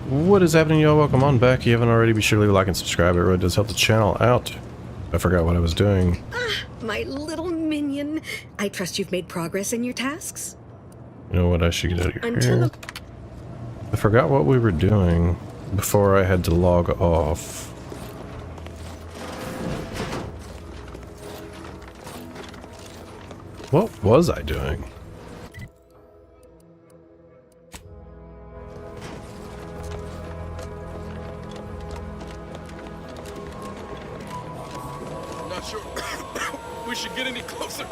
What is happening, y'all? Welcome on back. If you haven't already, be sure to leave a like and subscribe. It really does help the channel out. I forgot what I was doing. Ah, my little minion. I trust you've made progress in your tasks? You know what? I should get out of here. I forgot what we were doing before I had to log off. What was I doing? I'm not sure we should get any closer.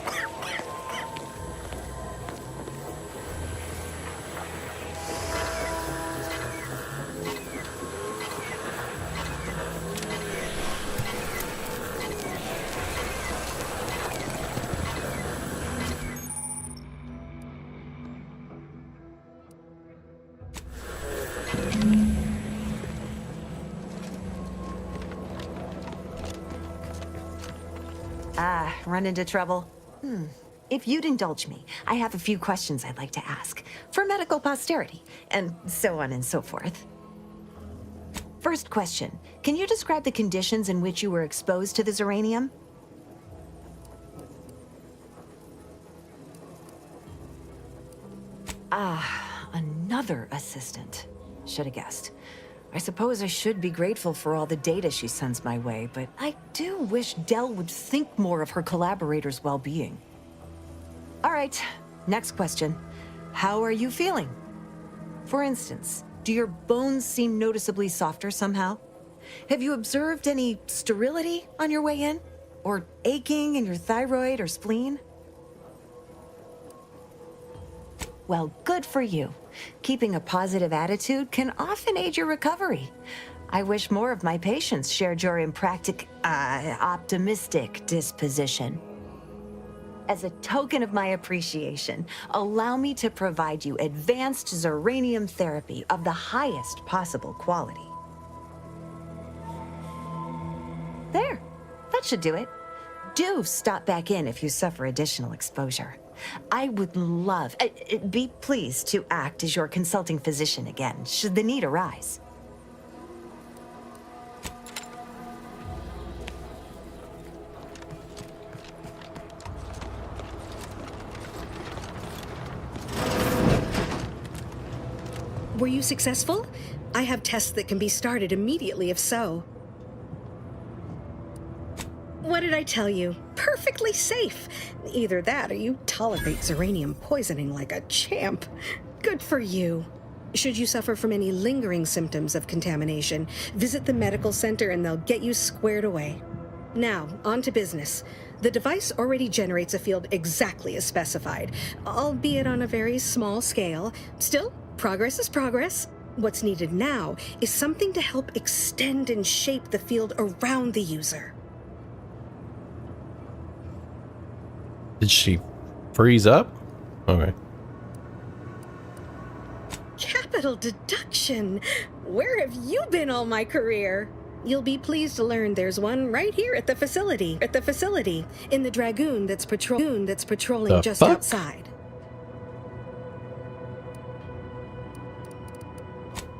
Run into trouble? If you'd indulge me, I have a few questions I'd like to ask, for medical posterity, and so on and so forth. First question, can you describe the conditions in which you were exposed to the Zeranium? Another assistant. Should have guessed. I suppose I should be grateful for all the data she sends my way, but I do wish Dell would think more of her collaborators' well-being. All right, next question. How are you feeling? For instance, do your bones seem noticeably softer somehow? Have you observed any sterility on your way in? Or aching in your thyroid or spleen? Well, good for you. Keeping a positive attitude can often aid your recovery. I wish more of my patients shared your optimistic disposition. As a token of my appreciation, allow me to provide you advanced Zeranium therapy of the highest possible quality. There, that should do it. Do stop back in if you suffer additional exposure. I would love, be pleased to act as your consulting physician again, should the need arise. Were you successful? I have tests that can be started immediately if so. What did I tell you? Perfectly safe. Either that or you tolerate Zeranium poisoning like a champ. Good for you. Should you suffer from any lingering symptoms of contamination, visit the medical center and they'll get you squared away. Now, on to business. The device already generates a field exactly as specified, albeit on a very small scale. Still, progress is progress. What's needed now is something to help extend and shape the field around the user. Did she freeze up? Okay. Capital deduction! Where have you been all my career? You'll be pleased to learn there's one right here at the facility. In the Dragoon that's patrolling just outside.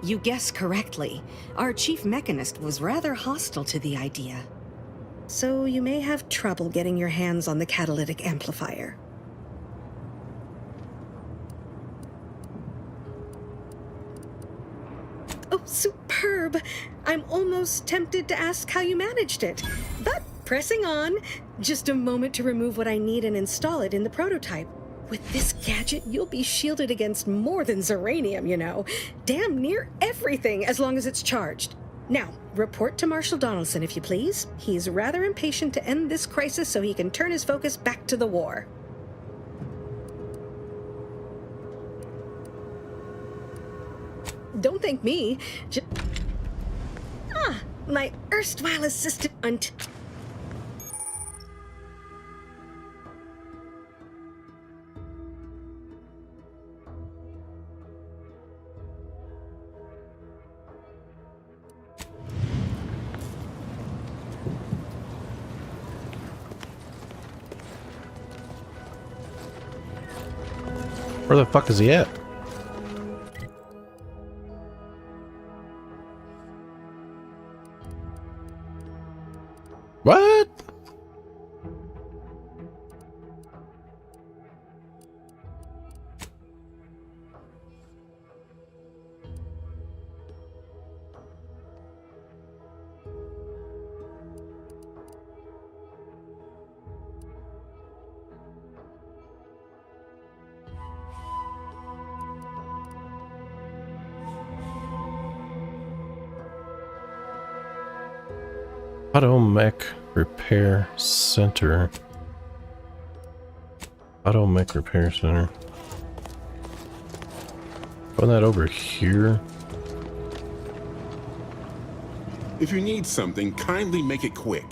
You guessed correctly. Our chief mechanist was rather hostile to the idea. So you may have trouble getting your hands on the catalytic amplifier. Oh, superb! I'm almost tempted to ask how you managed it. But pressing on, just a moment to remove what I need and install it in the prototype. With this gadget, you'll be shielded against more than Zeranium, you know. Damn near everything, as long as it's charged. Now, report to Marshal Donaldson, if you please. He's rather impatient to end this crisis so he can turn his focus back to the war. Don't thank me. My erstwhile assistant. Where the fuck is he at? Auto Mech Repair Center. Auto Mech Repair Center. Put that over here. If you need something, kindly make it quick.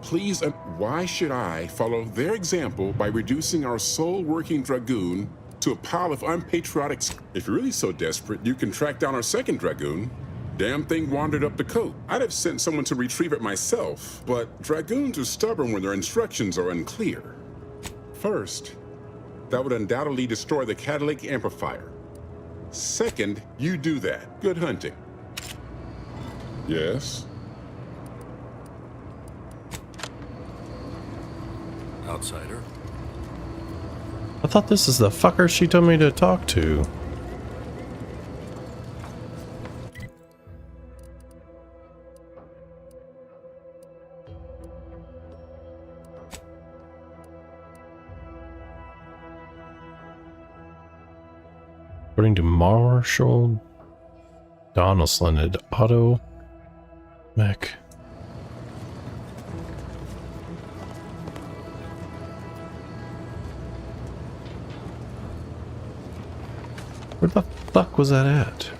Please, why should I follow their example by reducing our sole working Dragoon to a pile of unpatriotic... If you're really so desperate, you can track down our second Dragoon. Damn thing wandered up the coast. I'd have sent someone to retrieve it myself, but Dragoons are stubborn when their instructions are unclear. First, that would undoubtedly destroy the catalytic amplifier. Second, you do that. Good hunting. Yes? Outsider. I thought this is the fucker she told me to talk to. According to Marshall Donaldson at Auto Mech. Where the fuck was that at?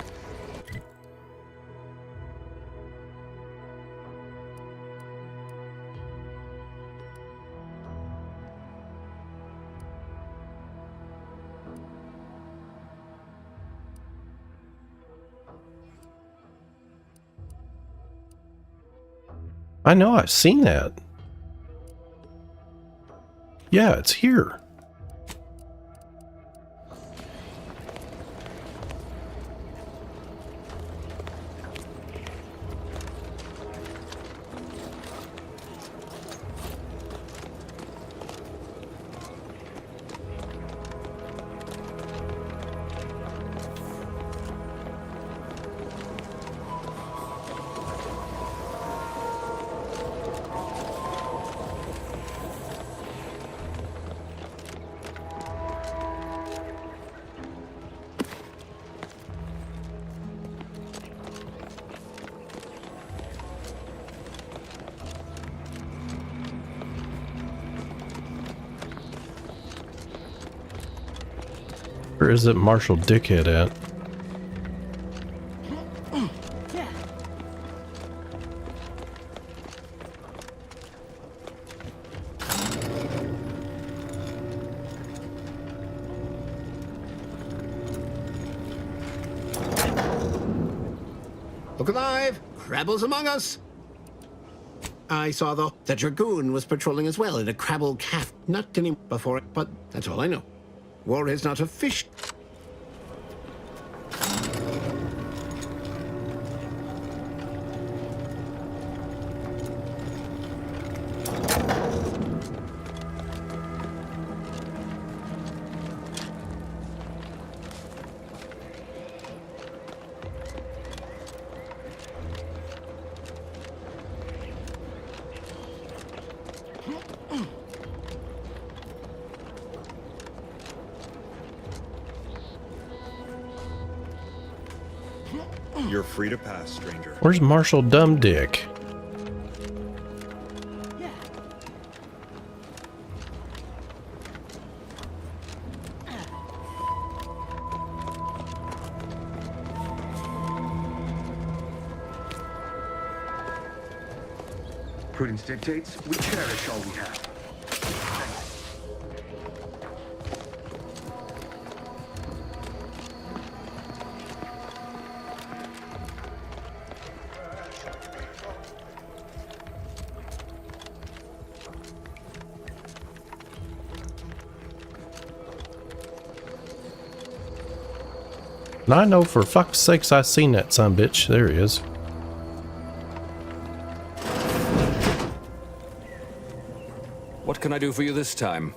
I know, I've seen that. Yeah, it's here. Where is it Marshall Dickhead at? Look alive! Crabbles among us! I saw, though, that Dragoon was patrolling as well in a Crabble calf. Not any before it, but that's all I know. War is not a fish. You're free to pass, stranger. Where's Marshall Dumb Dick? Prudence dictates we cherish all we have. Now I know for fuck's sakes I seen that sumbitch. There he is. What can I do for you this time?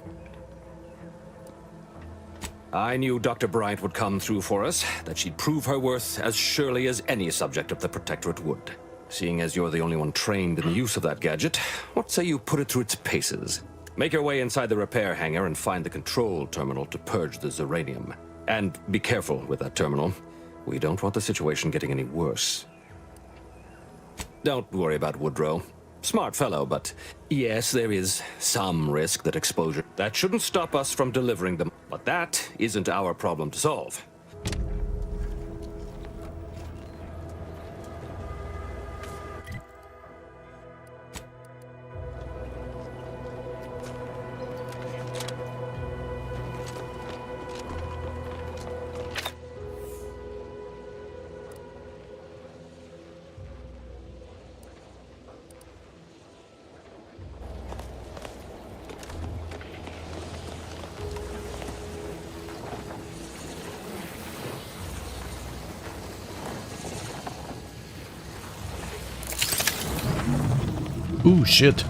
I knew Dr. Bryant would come through for us, that she'd prove her worth as surely as any subject of the Protectorate would. Seeing as you're the only one trained in the use of that gadget, what say you put it through its paces? Make your way inside the repair hangar and find the control terminal to purge the Zeranium. And be careful with that terminal. We don't want the situation getting any worse. Don't worry about Woodrow. Smart fellow, but yes, there is some risk that exposure... That shouldn't stop us from delivering them, but that isn't our problem to solve. Ooh, shit.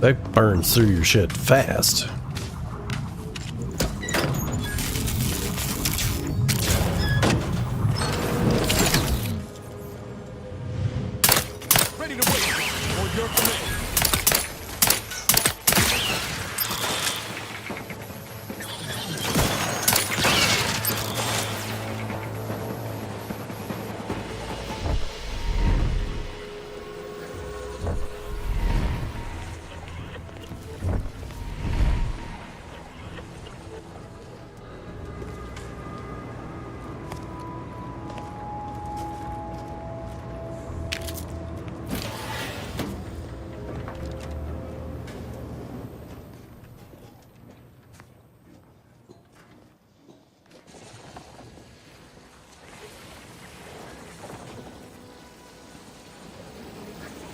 That burns through your shit fast. Ready to wait for your command.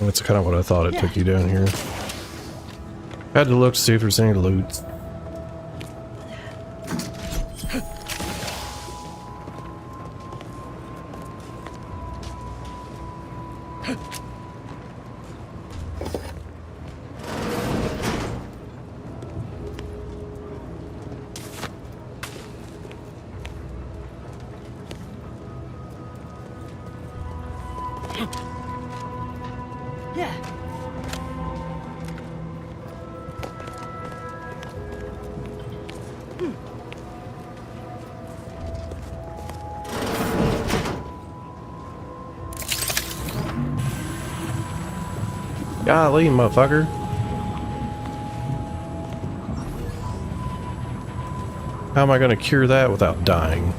That's kind of what I thought it took you down here. Had to look to see if there's any loot. Golly, motherfucker. How am I going to cure that without dying?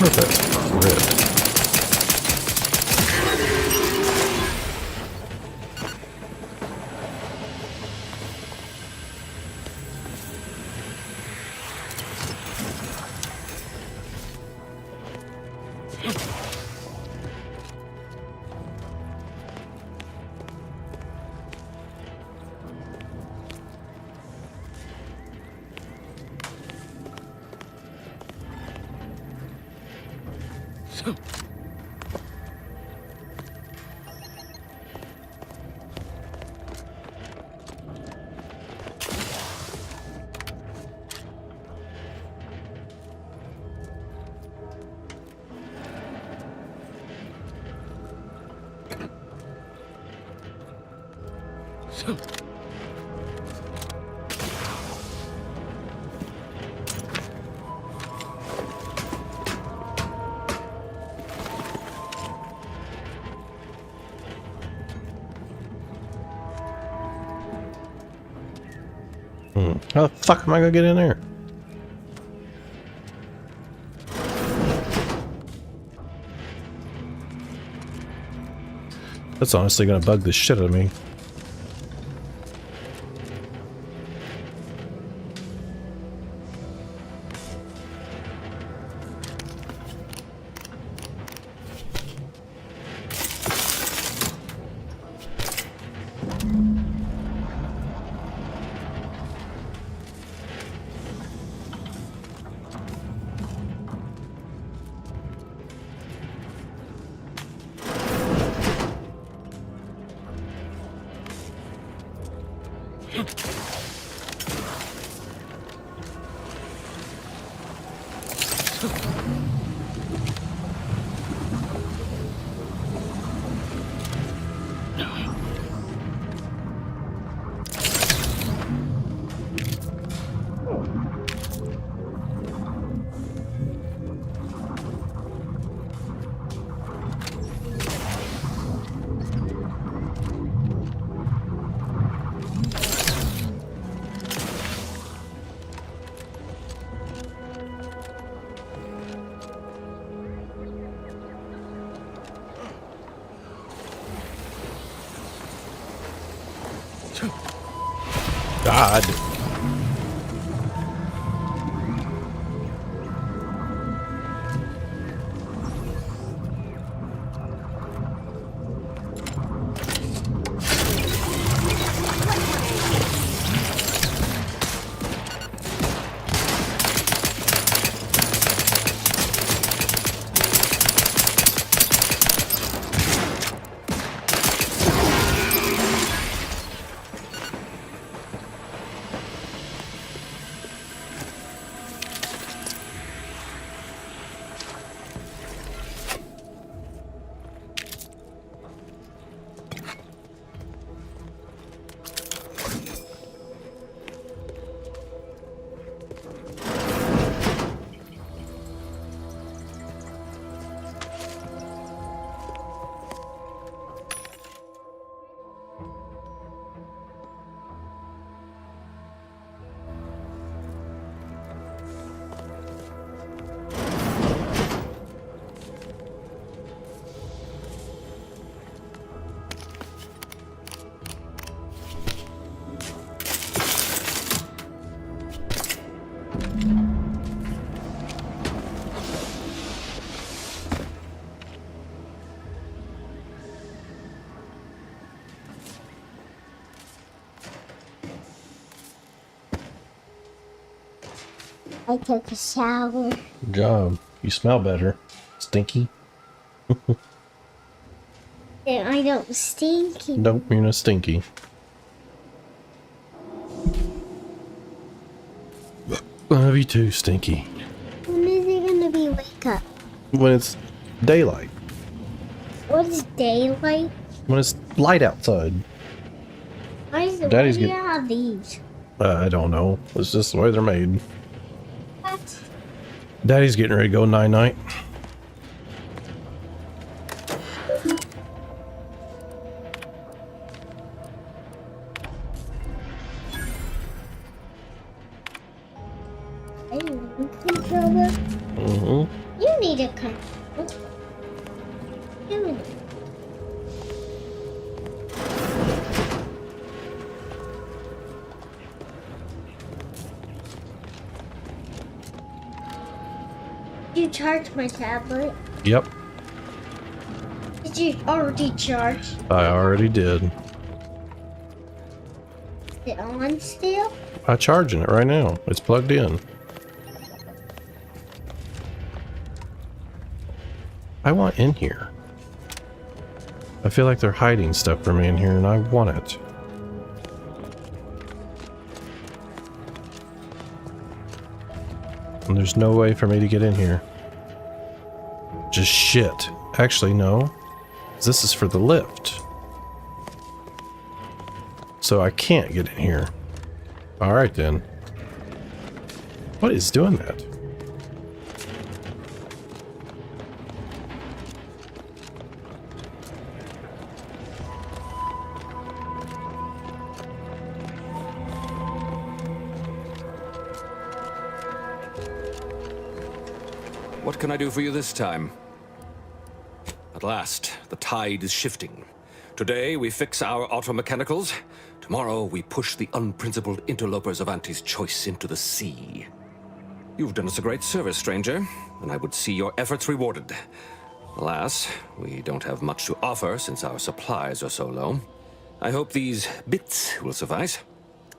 Perfect. Ripped. How the fuck am I gonna get in there? That's honestly gonna bug the shit out of me. God. I took a shower. Good job. You smell better. Stinky. And I don't stinky. Nope, you're not stinky. Love you too, Stinky. When is it gonna be wake up? When it's daylight. What is daylight? When it's light outside. Why do Daddy's you get- have these? I don't know. It's just the way they're made. What? Daddy's getting ready to go night-night. I need a controller. Mm-hmm. You need a controller. Give me. You charge my tablet? Yep, Did you already charge? I already did. Is it on still? I'm charging it right now. It's plugged in. I want in here. I feel like they're hiding stuff from me in here and I want it. And there's no way for me to get in here. Just shit. Actually, no. This is for the lift. So I can't get in here. Alright then. What is doing that? What can I do for you this time? At last, the tide is shifting. Today, we fix our automechanicals. Tomorrow, we push the unprincipled interlopers of Auntie's choice into the sea. You've done us a great service, stranger, and I would see your efforts rewarded. Alas, we don't have much to offer since our supplies are so low. I hope these bits will suffice.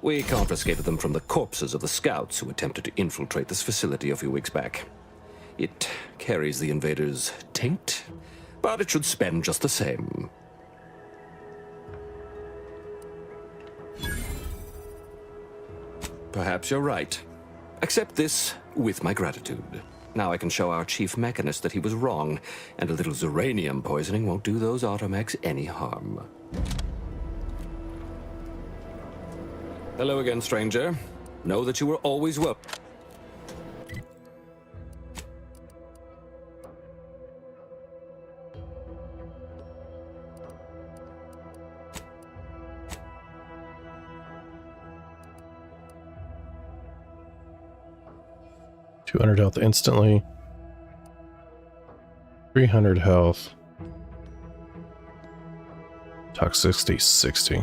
We confiscated them from the corpses of the scouts who attempted to infiltrate this facility a few weeks back. It carries the invaders' taint, but it should spend just the same. Perhaps you're right. Accept this with my gratitude. Now I can show our chief mechanist that he was wrong, and a little uranium poisoning won't do those automechs any harm. Hello again, stranger. Know that you were always welcome. $200 health instantly. 300 health. Toxicity 60.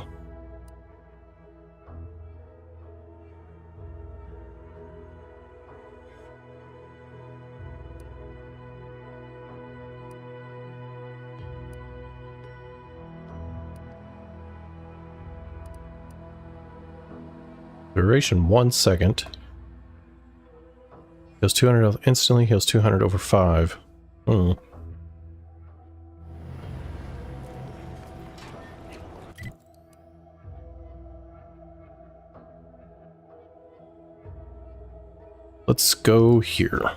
Duration 1 second. Heals 200 health instantly, heals 200 over 5. Let's go here.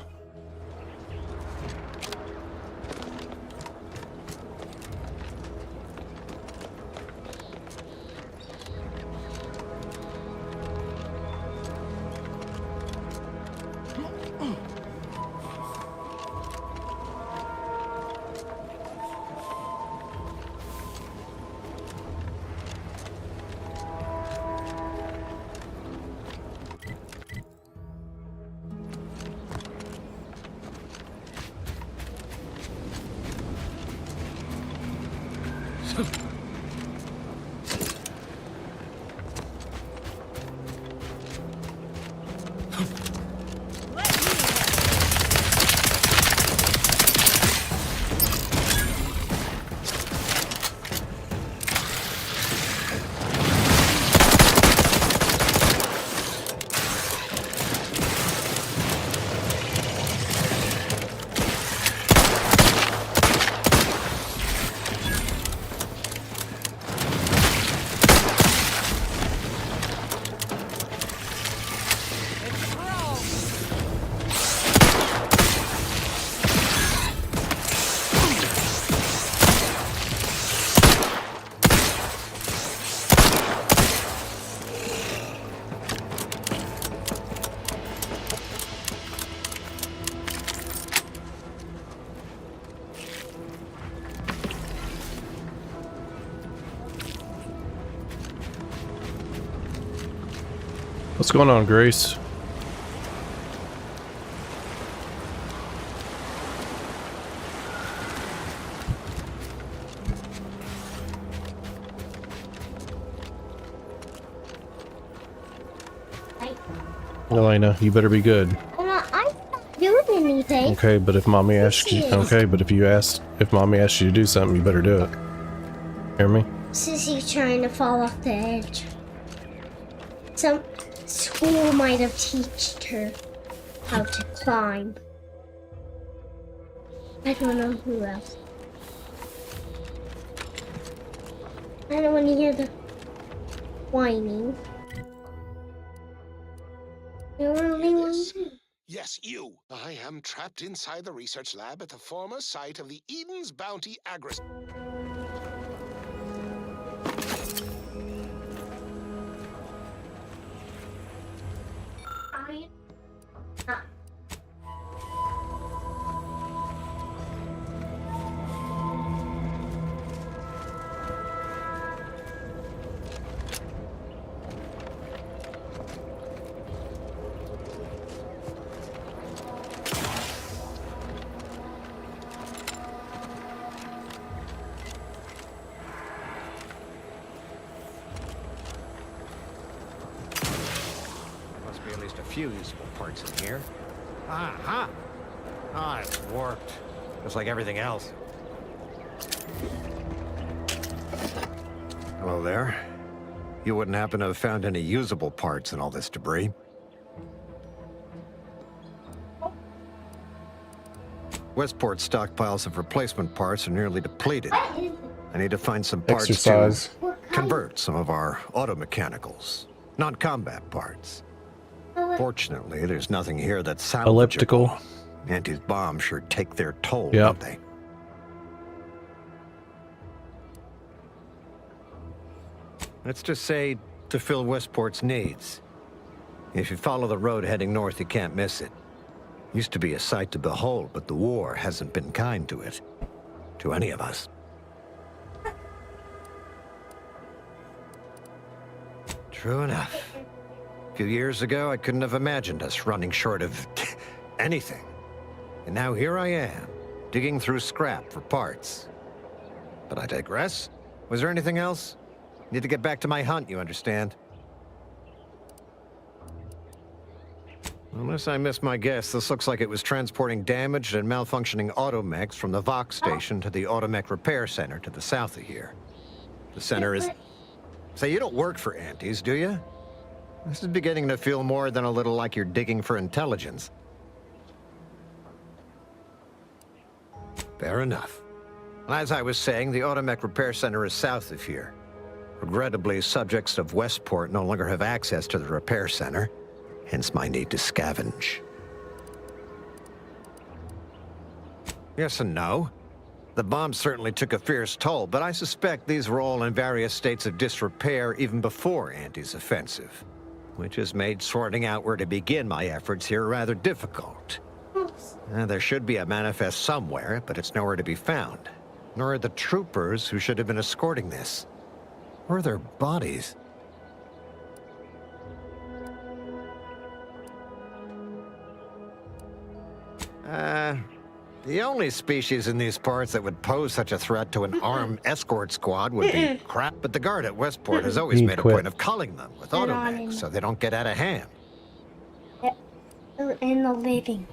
What's going on, Grace? Elena, you better be good. I'm not doing anything. Okay, but if mommy asks you, if mommy asks you to do something, you better do it. Hear me? Sissy's trying to fall off the edge. Some school might have taught her how to climb. I don't know who else. I don't want to hear the whining. Yes, you. I am trapped inside the research lab at the former site of the Eden's Bounty Agris. few usable parts in here. Ah, it's warped. Just like everything else. Hello there. You wouldn't happen to have found any usable parts in all this debris? Westport's stockpiles of replacement parts are nearly depleted. I need to find some parts Exercise. to convert some of our auto-mechanicals, non-combat parts. Fortunately, there's nothing here that's salvageable. Elliptical. Auntie's bombs sure take their toll, Yep. don't they? Let's just say to fill Westport's needs. If you follow the road heading north, you can't miss it. Used to be a sight to behold, but the war hasn't been kind to it. To any of us. True enough. A few years ago, I couldn't have imagined us running short of anything. And now here I am, digging through scrap for parts. But I digress. Was there anything else? Need to get back to my hunt, you understand? Unless I missed my guess, this looks like it was transporting damaged and malfunctioning automechs from the Vox station to the Automech Repair Center to the south of here. The center is... Say, you don't work for Auntie's, do you? This is beginning to feel more than a little like you're digging for intelligence. Fair enough. As I was saying, the Automech Repair Center is south of here. Regrettably, subjects of Westport no longer have access to the repair center, hence my need to scavenge. Yes and no. The bombs certainly took a fierce toll, but I suspect these were all in various states of disrepair even before Auntie's offensive, which has made sorting out where to begin my efforts here rather difficult. There should be a manifest somewhere, but it's nowhere to be found. Nor are the troopers who should have been escorting this. Where are their bodies? The only species in these parts that would pose such a threat to an armed escort squad would be crap, but the guard at Westport has always made a point of culling them with automechs so they don't get out of hand. In the living.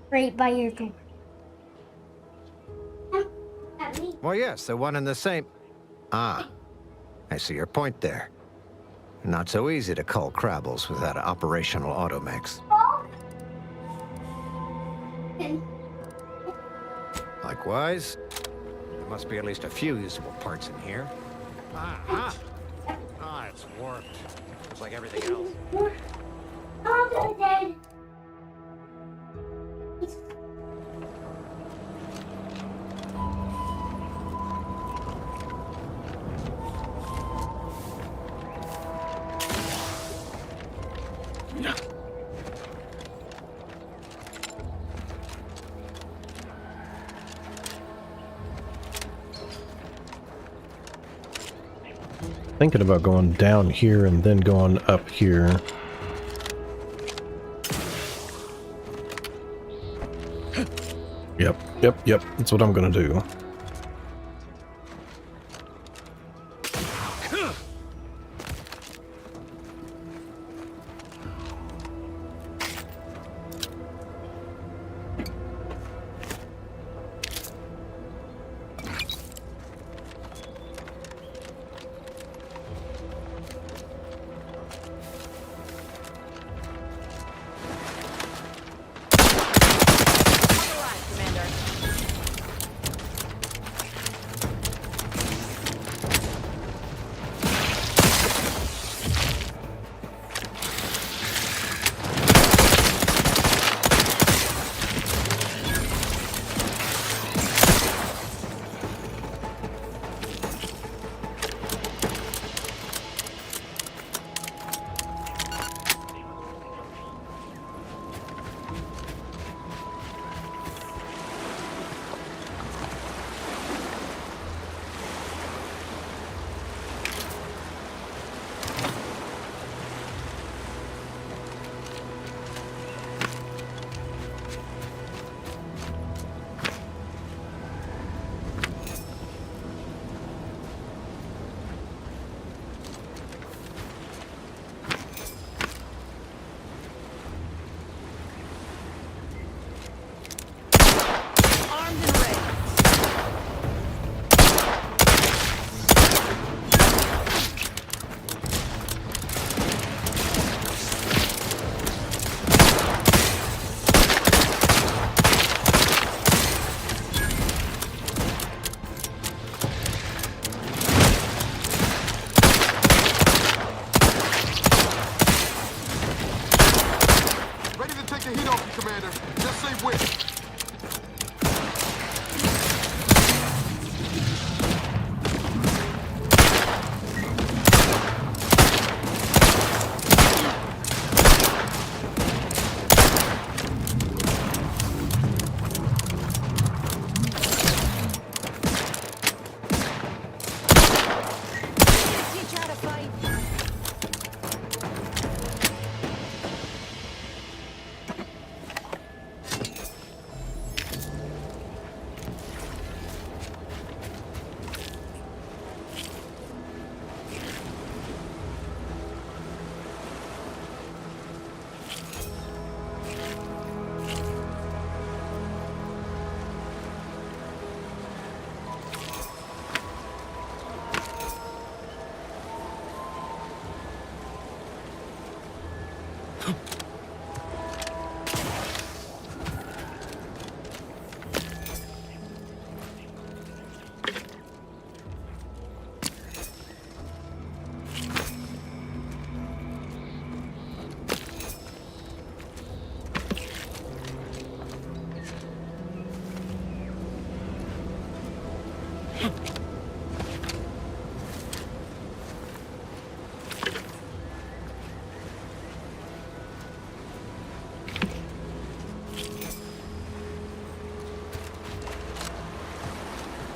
Right by your door. Well, yes, the one in the same... Ah, I see your point there. Not so easy to cull Crabbles without operational automechs. Likewise, there must be at least a few usable parts in here. It's warped. Just like everything else. Oh, Dad. Thinking about going down here and then going up here. Yep. That's what I'm gonna do.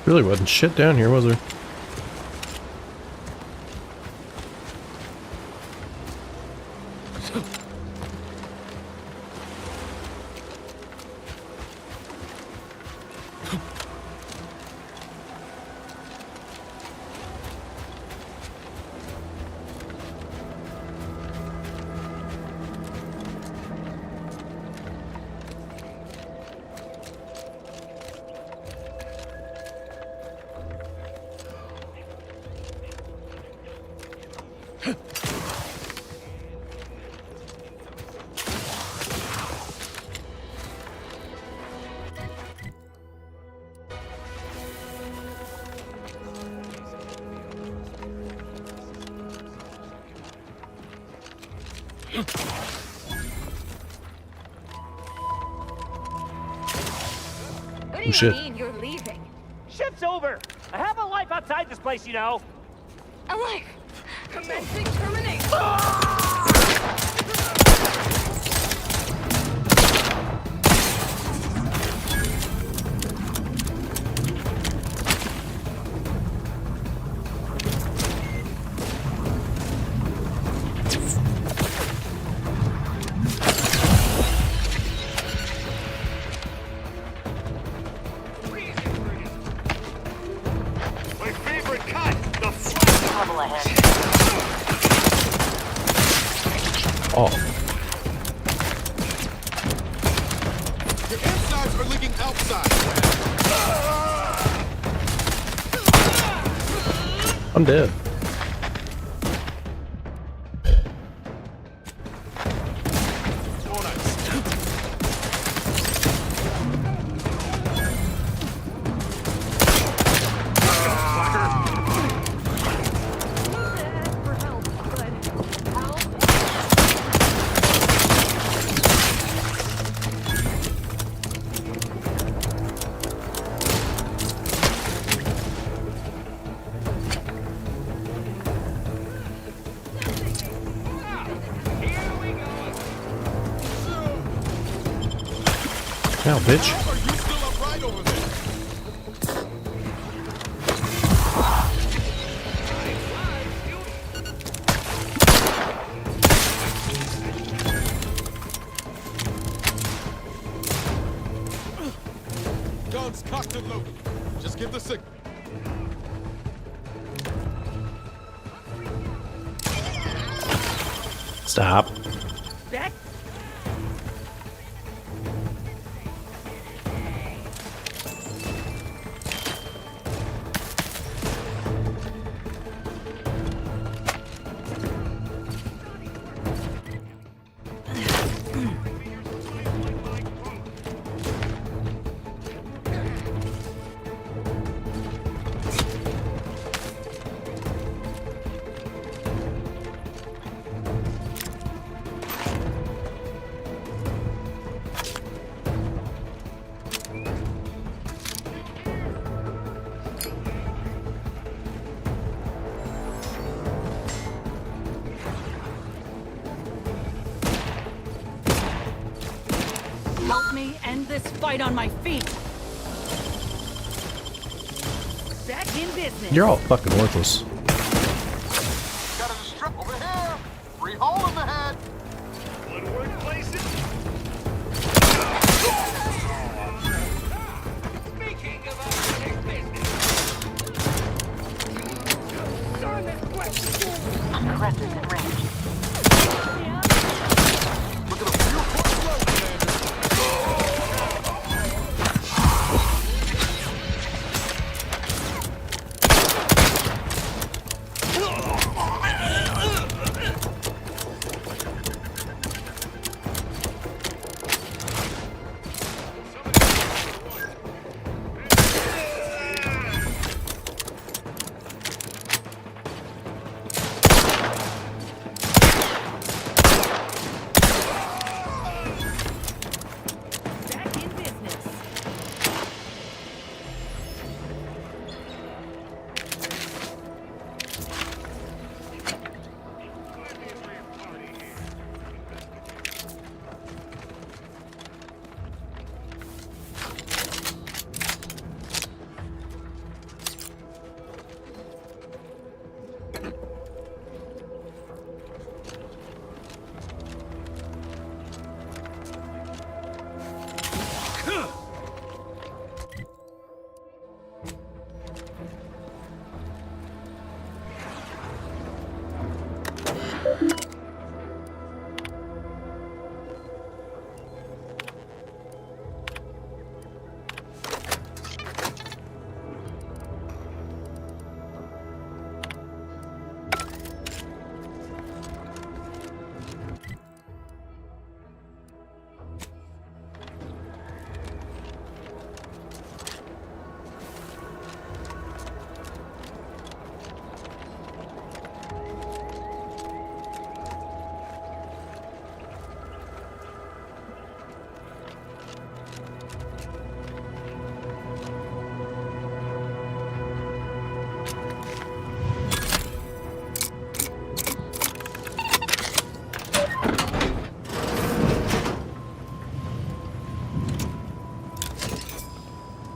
Really wasn't shit down here, was there? What do you shit. mean you're leaving? Shift's over. I have a life outside this place, you know. I'm like, commencing terminate. My favorite cut, the flash trouble ahead. Oh, The insides are leaking outside. I'm dead. Now, bitch. Are you still upright over there? Guns cocked and loaded. Just give the signal. Stop. That Help me end this fight on my feet. Back in business. You're all fucking worthless. Got a strip over here. Free hole in the head. woodwork places. Speaking of unfinished business. Darn this question. Aggressive in range. Look at a few points low, Commander.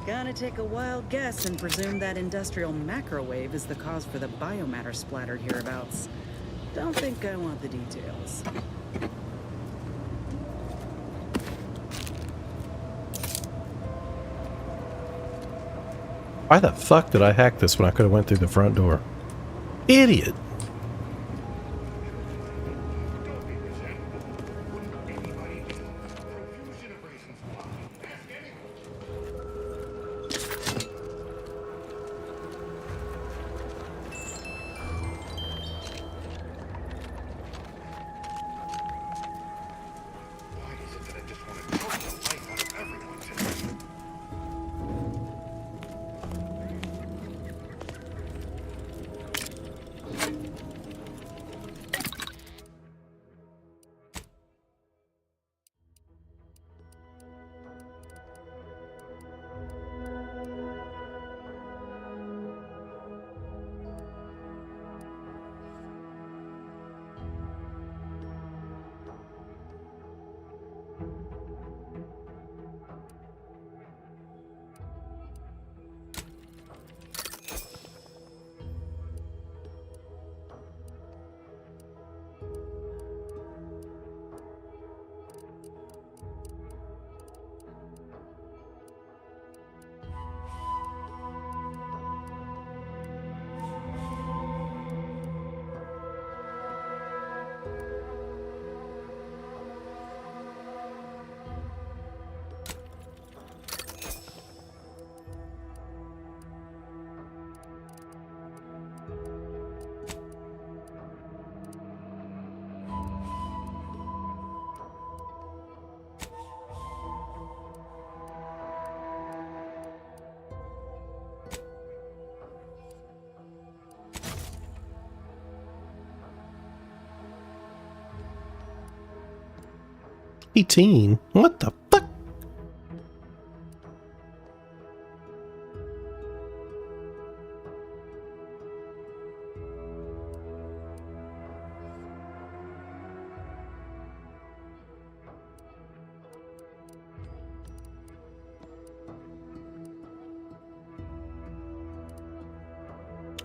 Gonna take a wild guess and presume that industrial macrowave is the cause for the biomatter splattered hereabouts. Don't think I want the details. Why the fuck did I hack this when I could have went through the front door? Idiot! What the fuck?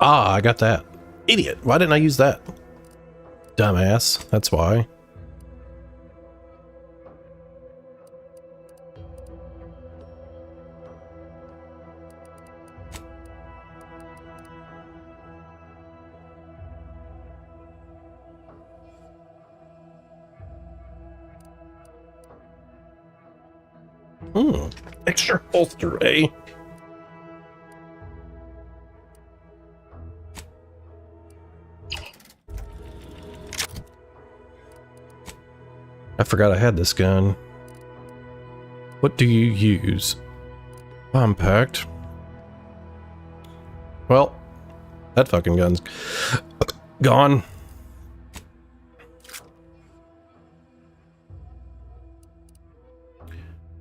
Ah, I got that. Idiot. Why didn't I use that? Dumbass. That's why. Extra holster, eh? I forgot I had this gun. What do you use? Compact. Well, that fucking gun's gone.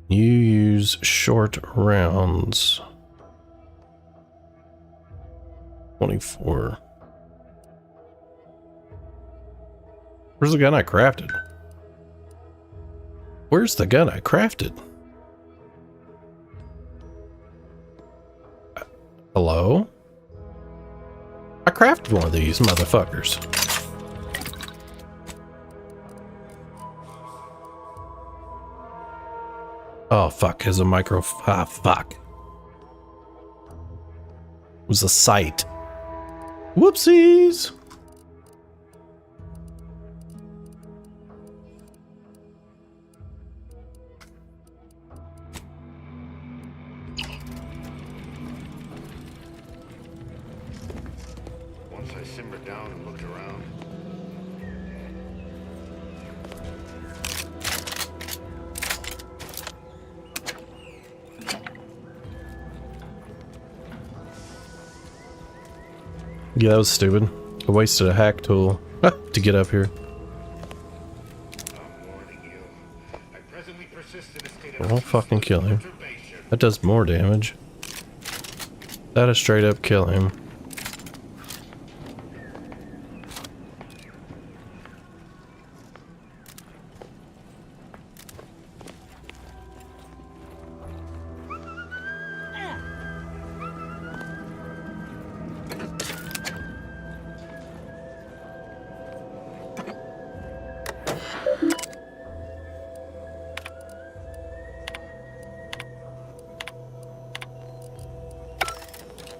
You use short rounds. 24. Where's the gun I crafted? Where's the gun I crafted? Hello? I crafted one of these motherfuckers. Oh, fuck. Is a micro... Ah, fuck. It was a sight. Whoopsies! Once I simmered down and looked around. Yeah, that was stupid. I wasted a hack tool to get up here. I won't fucking kill him. That does more damage. That'll straight up kill him.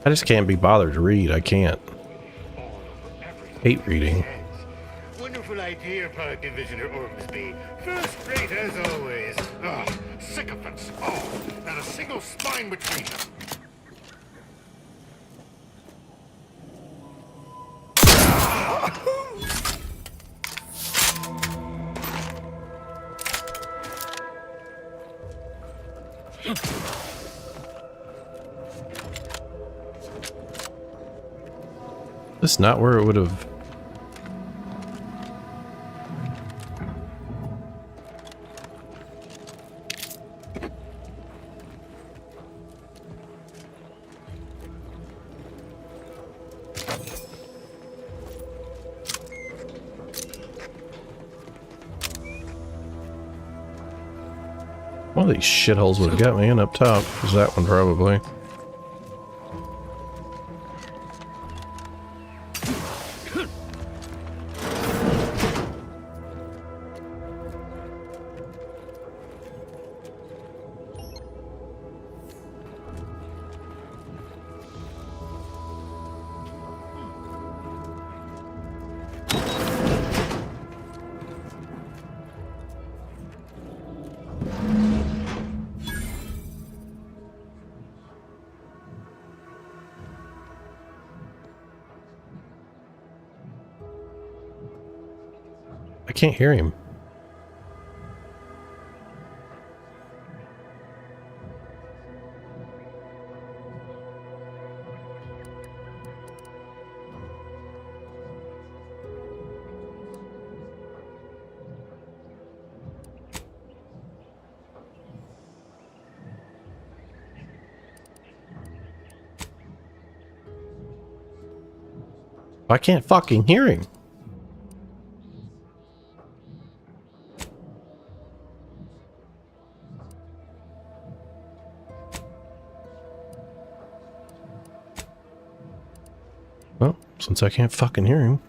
I just can't be bothered to read. I can't. Hate reading. Wonderful idea, Park Visitor Ormsby. First rate as always. Oh, sycophants. Oh, not a single spine between them. That's not where it would have. One of these shitholes would have got me in up top. Was that one probably? I can't hear him. I can't fucking hear him. Well, since I can't fucking hear him.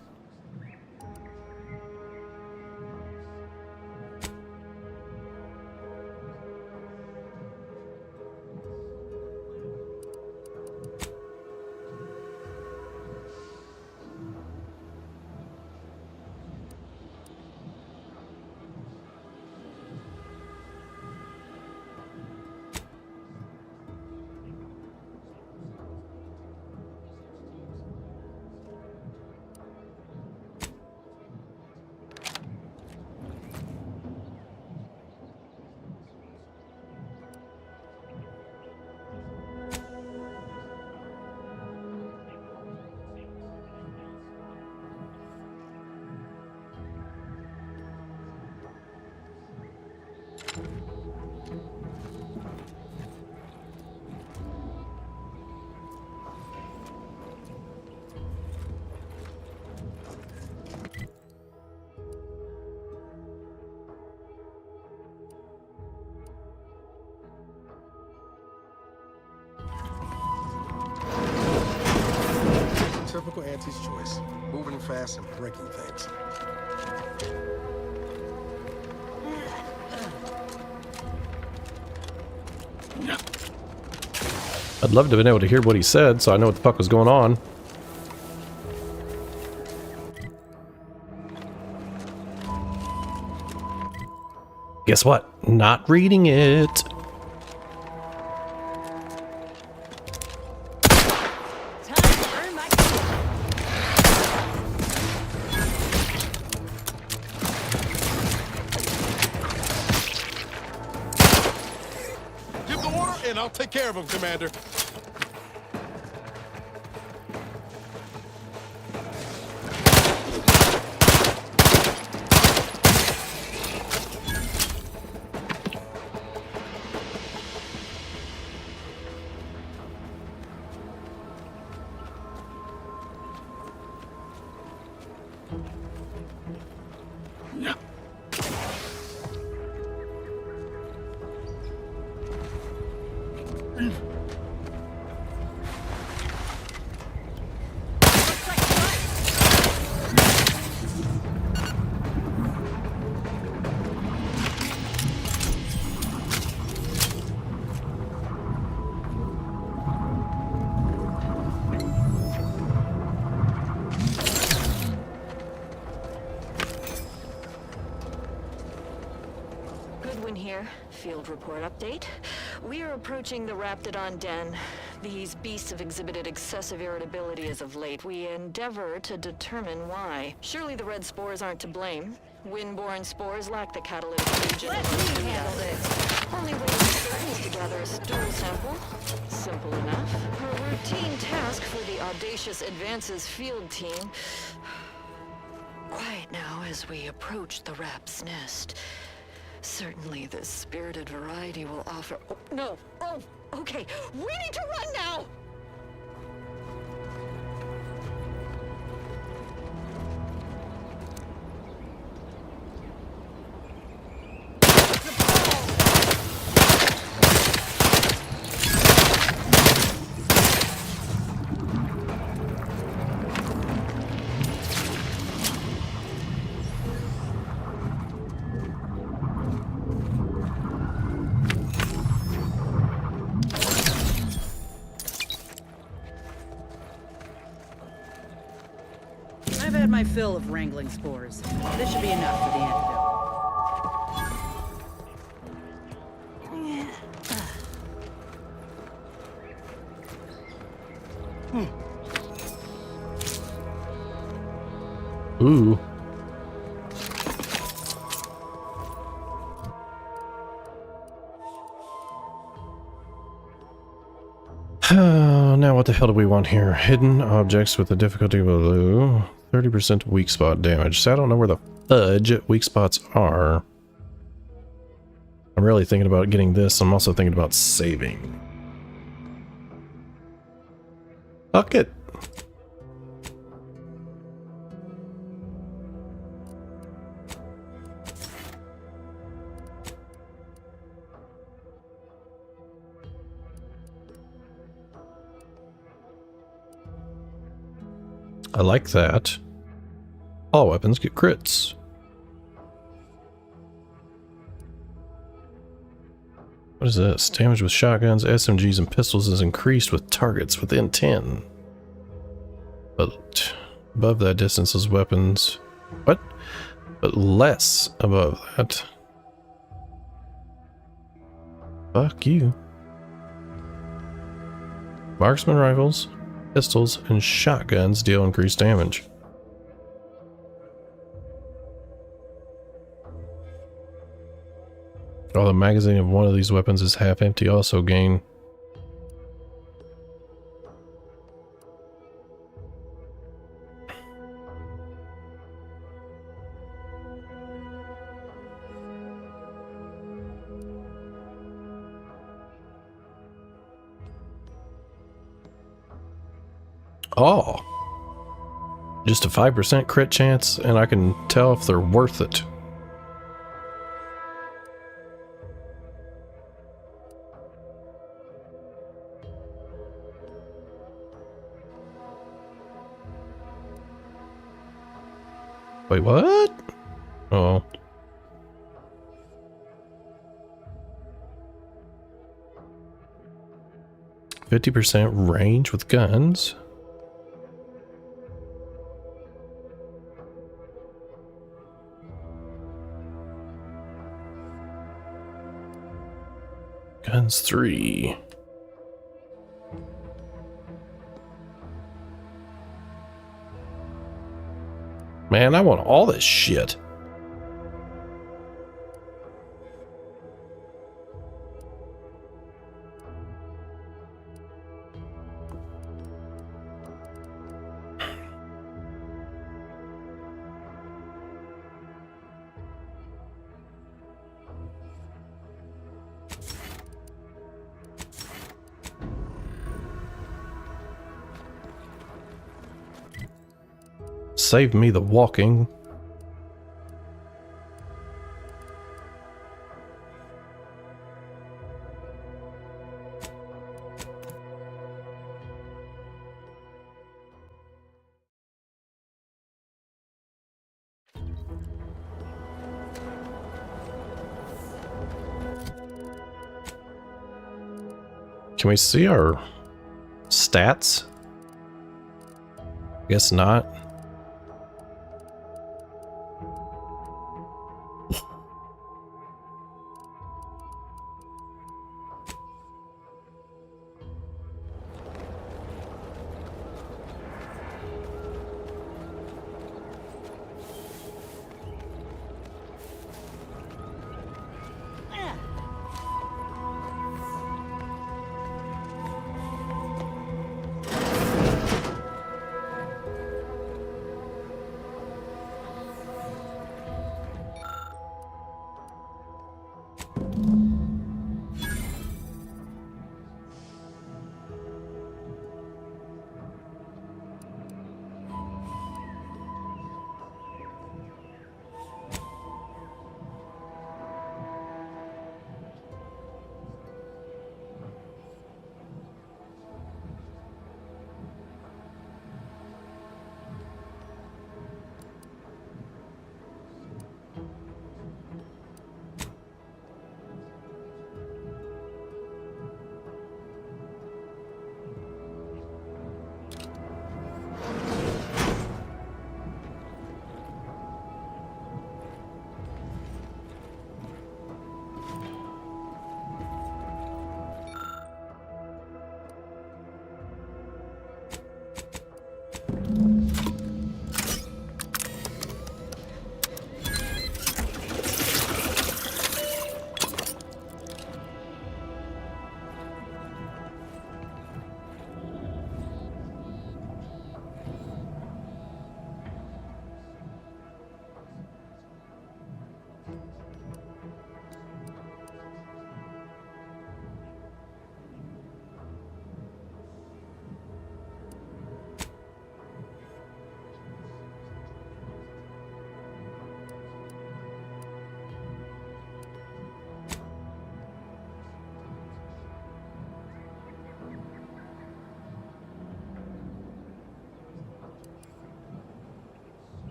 Typical Auntie's choice. Moving fast and breaking things. I'd love to have been able to hear what he said, so I know what the fuck was going on. Guess what? Not reading it. I'll take care of him, Commander. here. Field report update. We are approaching the Raptidon Den. These beasts have exhibited excessive irritability as of late. We endeavor to determine why. Surely the red spores aren't to blame. Windborne spores lack the catalytic agent. Let me handle this. Only way to be certain is to gather a stool sample. Simple enough. A routine task for the audacious advances field team. Quiet now as we approach the rap's nest. Certainly the spirited variety will offer... Oh, no! Oh, okay. We need to run now! I've had my fill of wrangling spores. This should be enough for the antidote. Ooh. Now what the hell do we want here? Hidden objects with the difficulty below 30% weak spot damage. So I don't know where the fudge weak spots are. I'm really thinking about getting this. I'm also thinking about saving. Fuck it. I like that. All weapons get crits. What is this? Damage with shotguns, SMGs, and pistols is increased with targets within 10. But above that distance is weapons. What? But less above that. Fuck you. Marksman rifles, pistols, and shotguns deal increased damage. Oh, the magazine of one of these weapons is half empty. Also gain. Oh. Just a 5% crit chance, and I can tell if they're worth it. Wait, what? Oh. %50 range with guns. Guns 3. Man, I want all this shit. Save me the walking. Can we see our stats? Guess not.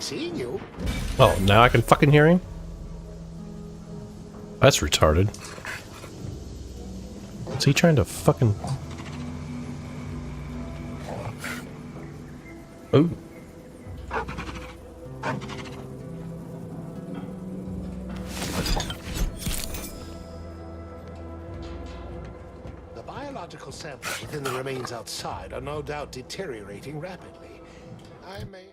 seeing you. Oh, now I can fucking hear him? That's retarded. Is he trying to fucking... Ooh. The biological samples within the remains outside are no doubt deteriorating rapidly. I may...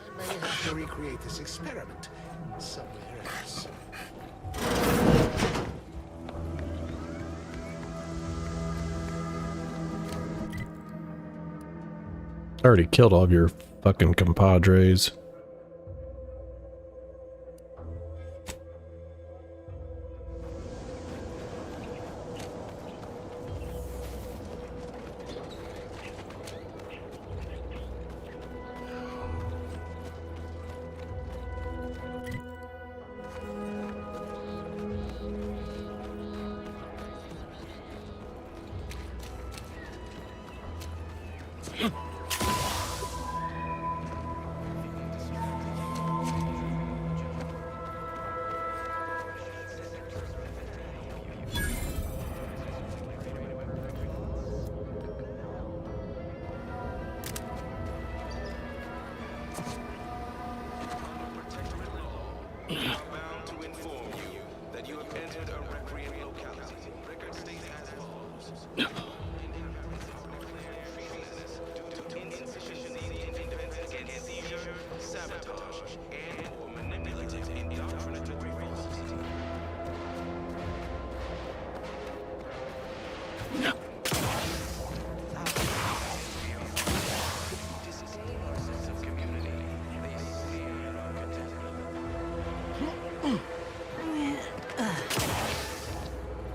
I may have to recreate this experiment somewhere else. I already killed all of your fucking compadres.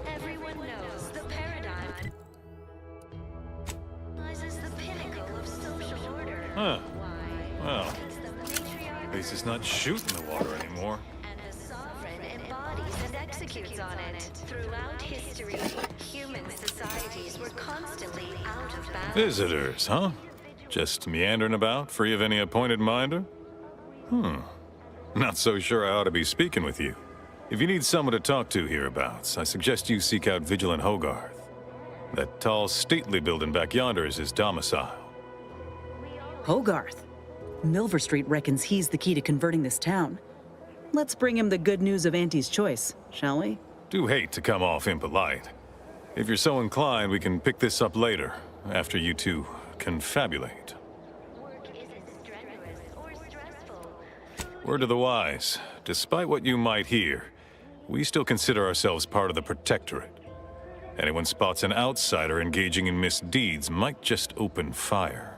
Everyone knows the paradigm is the pinnacle of social order. Huh. Well, at least it's not shooting the water anymore. And the sovereign embodies and executes on it. Throughout history, human societies were constantly out of balance. Visitors, huh? Just meandering about, free of any appointed minder? Not so sure I ought to be speaking with you. If you need someone to talk to hereabouts, I suggest you seek out Vigilant Hogarth. That tall, stately building back yonder is his domicile. Hogarth. Milver Street reckons he's the key to converting this town. Let's bring him the good news of Auntie's choice, shall we? Do hate to come off impolite. If you're so inclined, we can pick this up later, after you two confabulate. Word to the wise, despite what you might hear, we still consider ourselves part of the Protectorate. Anyone spots an outsider engaging in misdeeds might just open fire.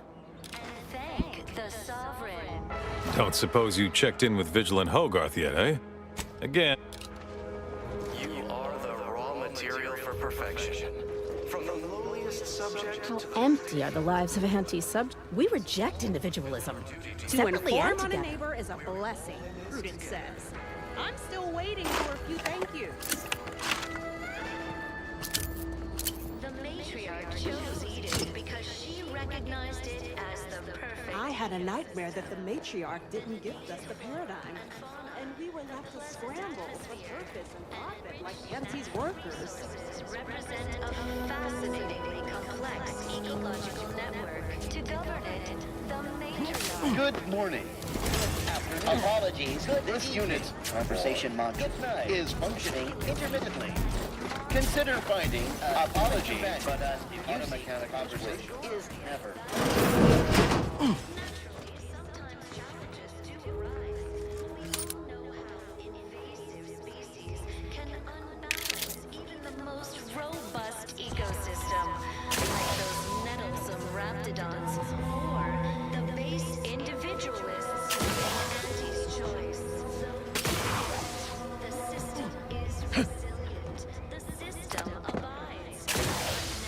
Thank the sovereign. Don't suppose you checked in with Vigilant Hogarth yet, eh? Again. You are the raw material for perfection. From the lowliest subject How empty are the lives of anti-sub? We reject individualism. To inform on a neighbor is a blessing, Prudence says. I'm still waiting for a few thank yous. The matriarch chose Eden because she recognized it as the perfect. I had a nightmare that the matriarch didn't gift us the paradigm. And we were left to scramble for purpose and profit like Auntie's workers. Represent a fascinatingly complex ecological network. To govern it, the matriarch. Good morning. Apologies. This unit's conversation module is functioning intermittently. Consider finding apologies, but automechanic conversation is never. Robust ecosystem, like those nettlesome raptidons, or the base individualists within Auntie's choice. The system is resilient. The system abides.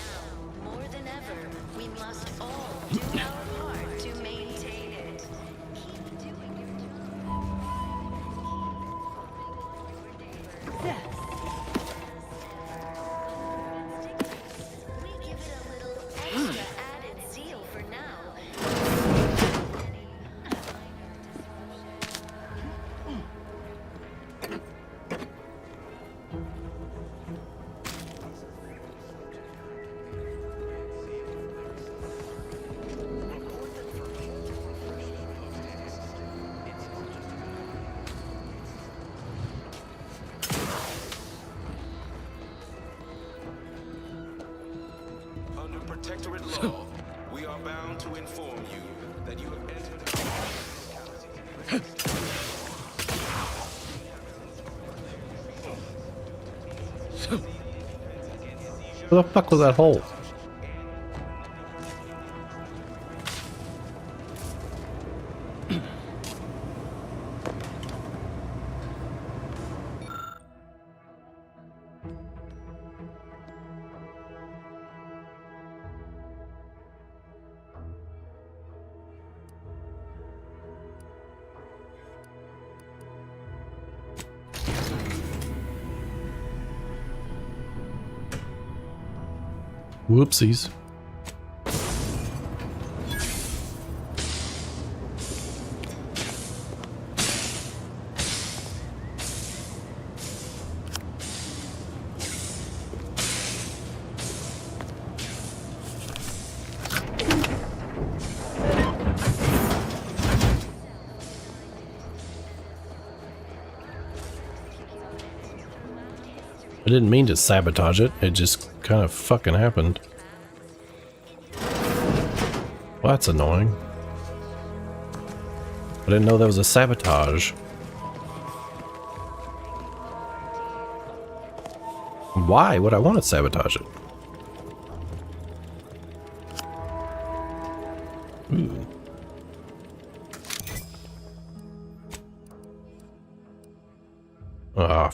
Now, more than ever, we must all do our Directorate law, we are bound to inform you that you have entered Where the fuck was that hole? Whoopsies. I didn't mean to sabotage it, it just kind of fucking happened. Well, that's annoying. I didn't know that was a sabotage. Why would I want to sabotage it? Ooh. Ah,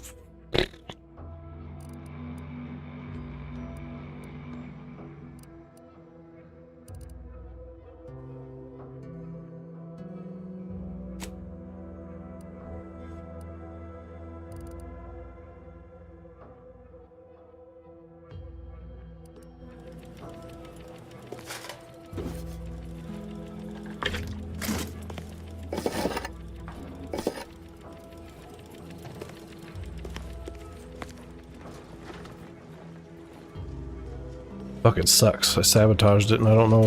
fucking sucks. I sabotaged it and I don't know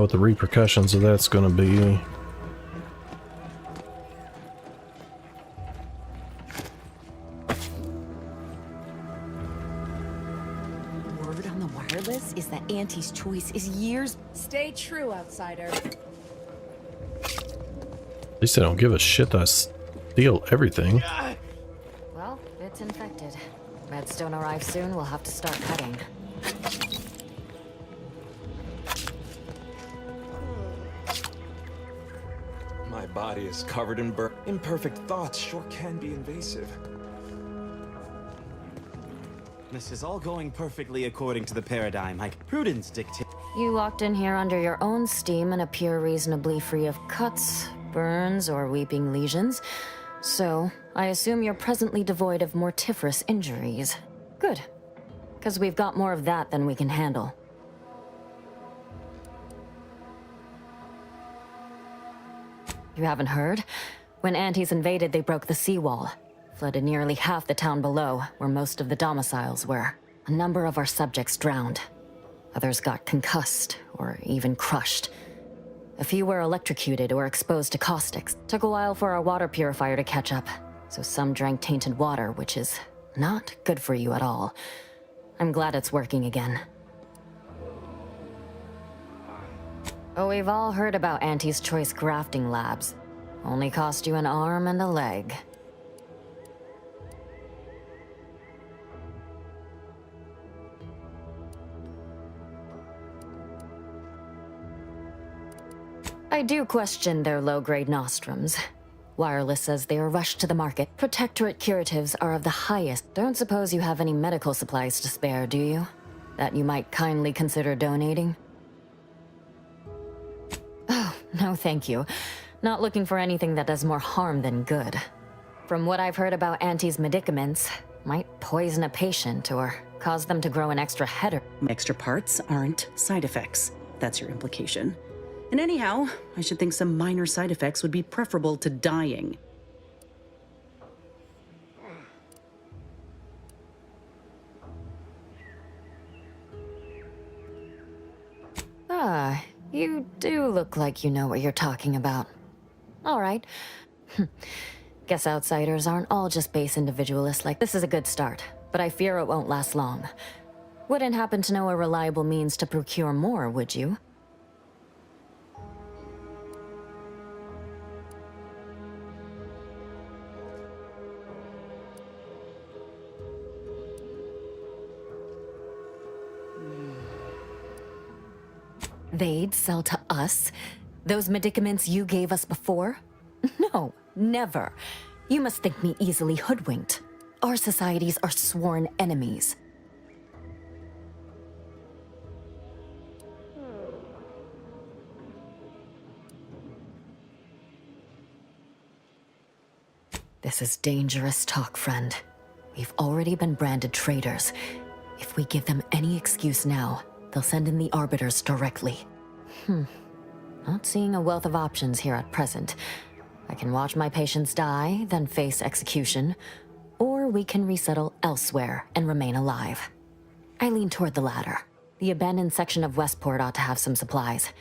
what the repercussions of that's gonna be. Word on the wireless is that Auntie's choice is years. Stay true, outsider. At least I don't give a shit that I steal everything. Well, it's infected. Redstone arrives soon, we'll have to start cutting. My body is covered in burn. Imperfect thoughts sure can be invasive. This is all going perfectly according to the paradigm like prudence dictates. You walked in here under your own steam and appear reasonably free of cuts, burns, or weeping lesions. So, I assume you're presently devoid of mortiferous injuries. Good. Because we've got more of that than we can handle. You haven't heard? When Antes invaded, they broke the seawall. Flooded nearly half the town below, where most of the domiciles were. A number of our subjects drowned. Others got concussed, or even crushed. A few were electrocuted or exposed to caustics. Took a while for our water purifier to catch up, so some drank tainted water, which is not good for you at all. I'm glad it's working again. Oh, we've all heard about Auntie's Choice grafting labs. Only cost you an arm and a leg. I do question their low-grade nostrums. Wireless says they are rushed to the market. Protectorate curatives are of the highest. Don't suppose you have any medical supplies to spare, do you? That you might kindly consider donating? Oh, no thank you. Not looking for anything that does more harm than good. From what I've heard about Auntie's medicaments, might poison a patient or cause them to grow an extra head or... Extra parts aren't side effects. That's your implication. And anyhow, I should think some minor side effects would be preferable to dying. Ah, you do look like you know what you're talking about. All right. Guess outsiders aren't all just base individualists like this is a good start, but I fear it won't last long. Wouldn't happen to know a reliable means to procure more, would you? They'd sell to us? Those medicaments you gave us before? No, never. You must think me easily hoodwinked. Our societies are sworn enemies. This is dangerous talk, friend. We've already been branded traitors. If we give them any excuse now, they'll send in the Arbiters directly. Not seeing a wealth of options here at present. I can watch my patients die, then face execution, or we can resettle elsewhere and remain alive. I lean toward the latter. The abandoned section of Westport ought to have some supplies.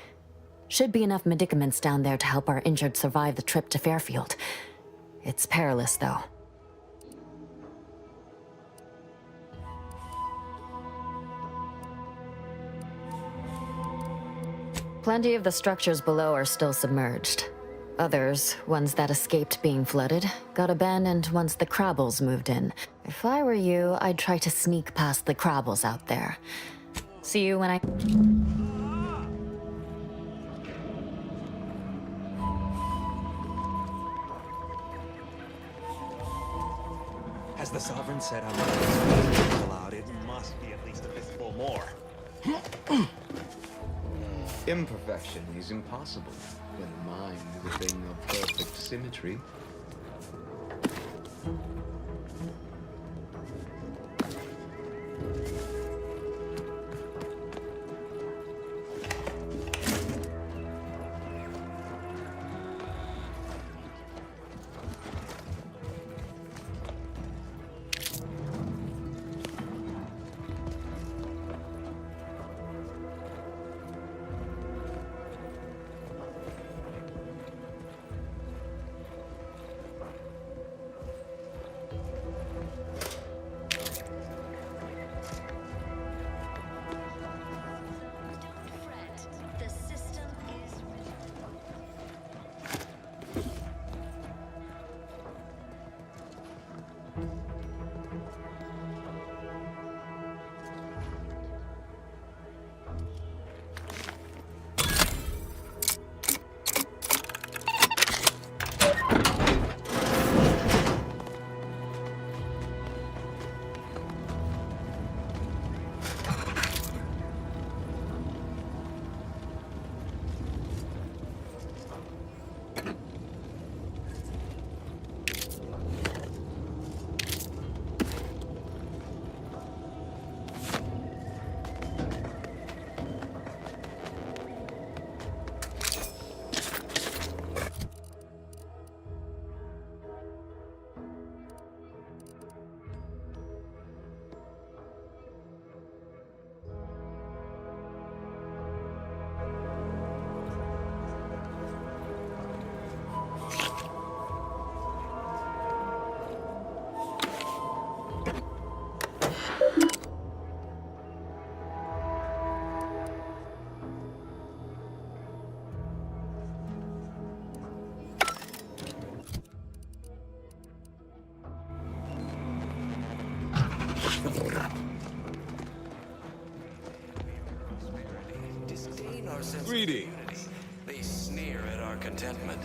Should be enough medicaments down there to help our injured survive the trip to Fairfield. It's perilous, though. Plenty of the structures below are still submerged. Others, ones that escaped being flooded, got abandoned once the Crabbles moved in. If I were you, I'd try to sneak past the Crabbles out there. See you when I... Has the Sovereign said how much is allowed? It must be at least a fistful more. Imperfection is impossible when the mind is a thing of perfect symmetry. Disdain our sense Greetings. of unity. They sneer at our contentment.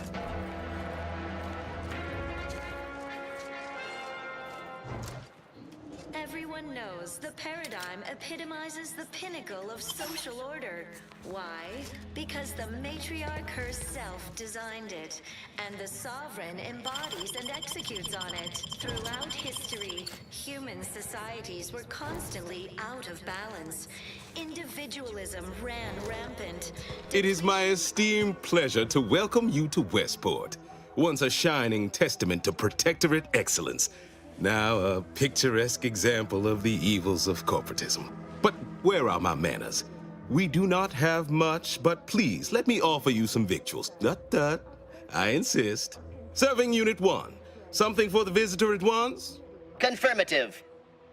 Everyone knows the paradigm epitomizes the pinnacle of social order. Why? Because the matriarch herself designed it, and the sovereign embodies and executes on it. Throughout history, human societies were constantly out of balance. Individualism ran rampant. It is my esteemed pleasure to welcome you to Westport, once a shining testament to Protectorate excellence. Now a picturesque example of the evils of corporatism. But where are my manners? We do not have much, but please let me offer you some victuals. Tut. I insist. Serving Unit 1. Something for the visitor at once? Confirmative.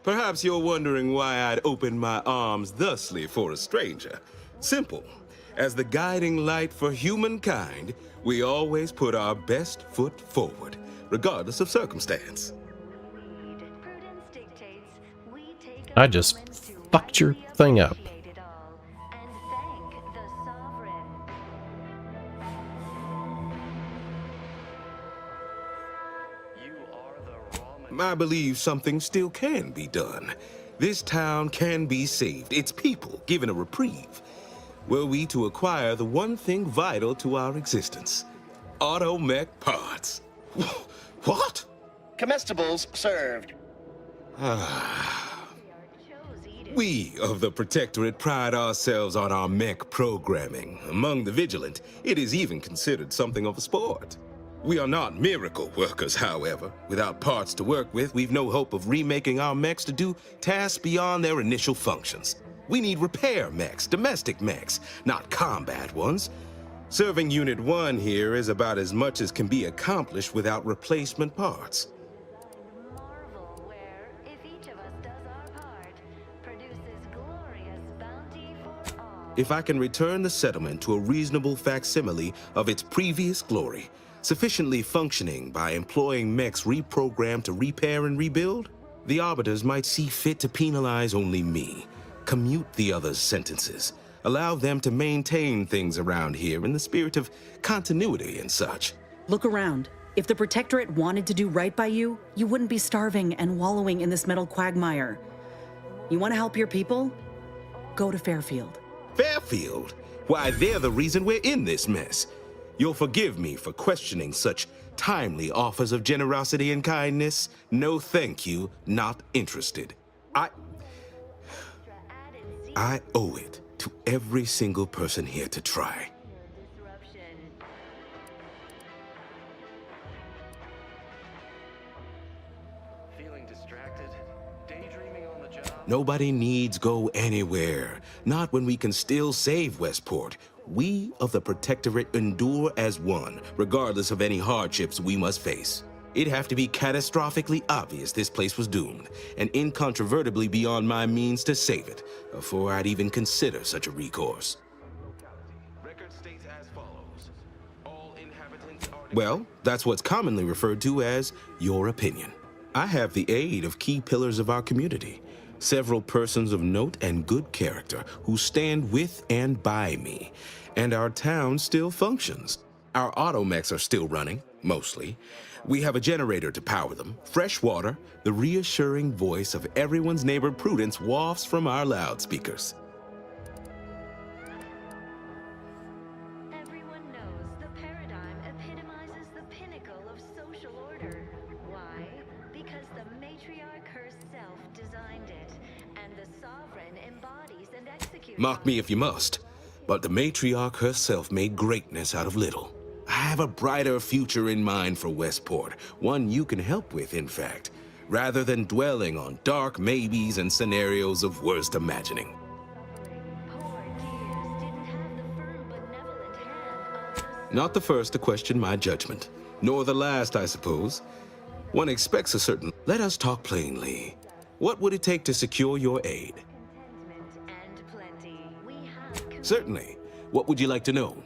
Perhaps you're wondering why I'd open my arms thusly for a stranger. Simple. As the guiding light for humankind, we always put our best foot forward, regardless of circumstance. I just fucked your thing up. I believe something still can be done. This town can be saved, its people given a reprieve. Were we to acquire the one thing vital to our existence, automech parts. What? Comestibles served. We of the Protectorate pride ourselves on our mech programming. Among the vigilant, it is even considered something of a sport. We are not miracle workers, however. Without parts to work with, we've no hope of remaking our mechs to do tasks beyond their initial functions. We need repair mechs, domestic mechs, not combat ones. Serving Unit 1 here is about as much as can be accomplished without replacement parts. If I can return the settlement to a reasonable facsimile of its previous glory, sufficiently functioning by employing mechs reprogrammed to repair and rebuild, the Arbiters might see fit to penalize only me, commute the others' sentences, allow them to maintain things around here in the spirit of continuity and such. Look around. If the Protectorate wanted to do right by you, you wouldn't be starving and wallowing in this metal quagmire. You want to help your people? Go to Fairfield. Fairfield? Why, they're the reason we're in this mess. You'll forgive me for questioning such timely offers of generosity and kindness. No thank you, not interested. I owe it to every single person here to try. Feeling distracted? Daydreaming on the job? Nobody needs go anywhere. Not when we can still save Westport. We of the Protectorate endure as one, regardless of any hardships we must face. It'd have to be catastrophically obvious this place was doomed, and incontrovertibly beyond my means to save it, before I'd even consider such a recourse. Record states as follows. All inhabitants are... Well, that's what's commonly referred to as your opinion. I have the aid of key pillars of our community, several persons of note and good character who stand with and by me, and our town still functions. Our automechs are still running, mostly. We have a generator to power them, fresh water, the reassuring voice of everyone's neighbor Prudence wafts from our loudspeakers. Everyone knows the paradigm epitomizes the pinnacle of social order. Why? Because the matriarch herself designed it, and the sovereign embodies and executes. Mock me if you must, but the matriarch herself made greatness out of little. I have a brighter future in mind for Westport, one you can help with, in fact, rather than dwelling on dark maybes and scenarios of worst imagining. Not the first to question my judgment, nor the last, I suppose. One expects a certain... Let us talk plainly. What would it take to secure your aid? Certainly. What would you like to know?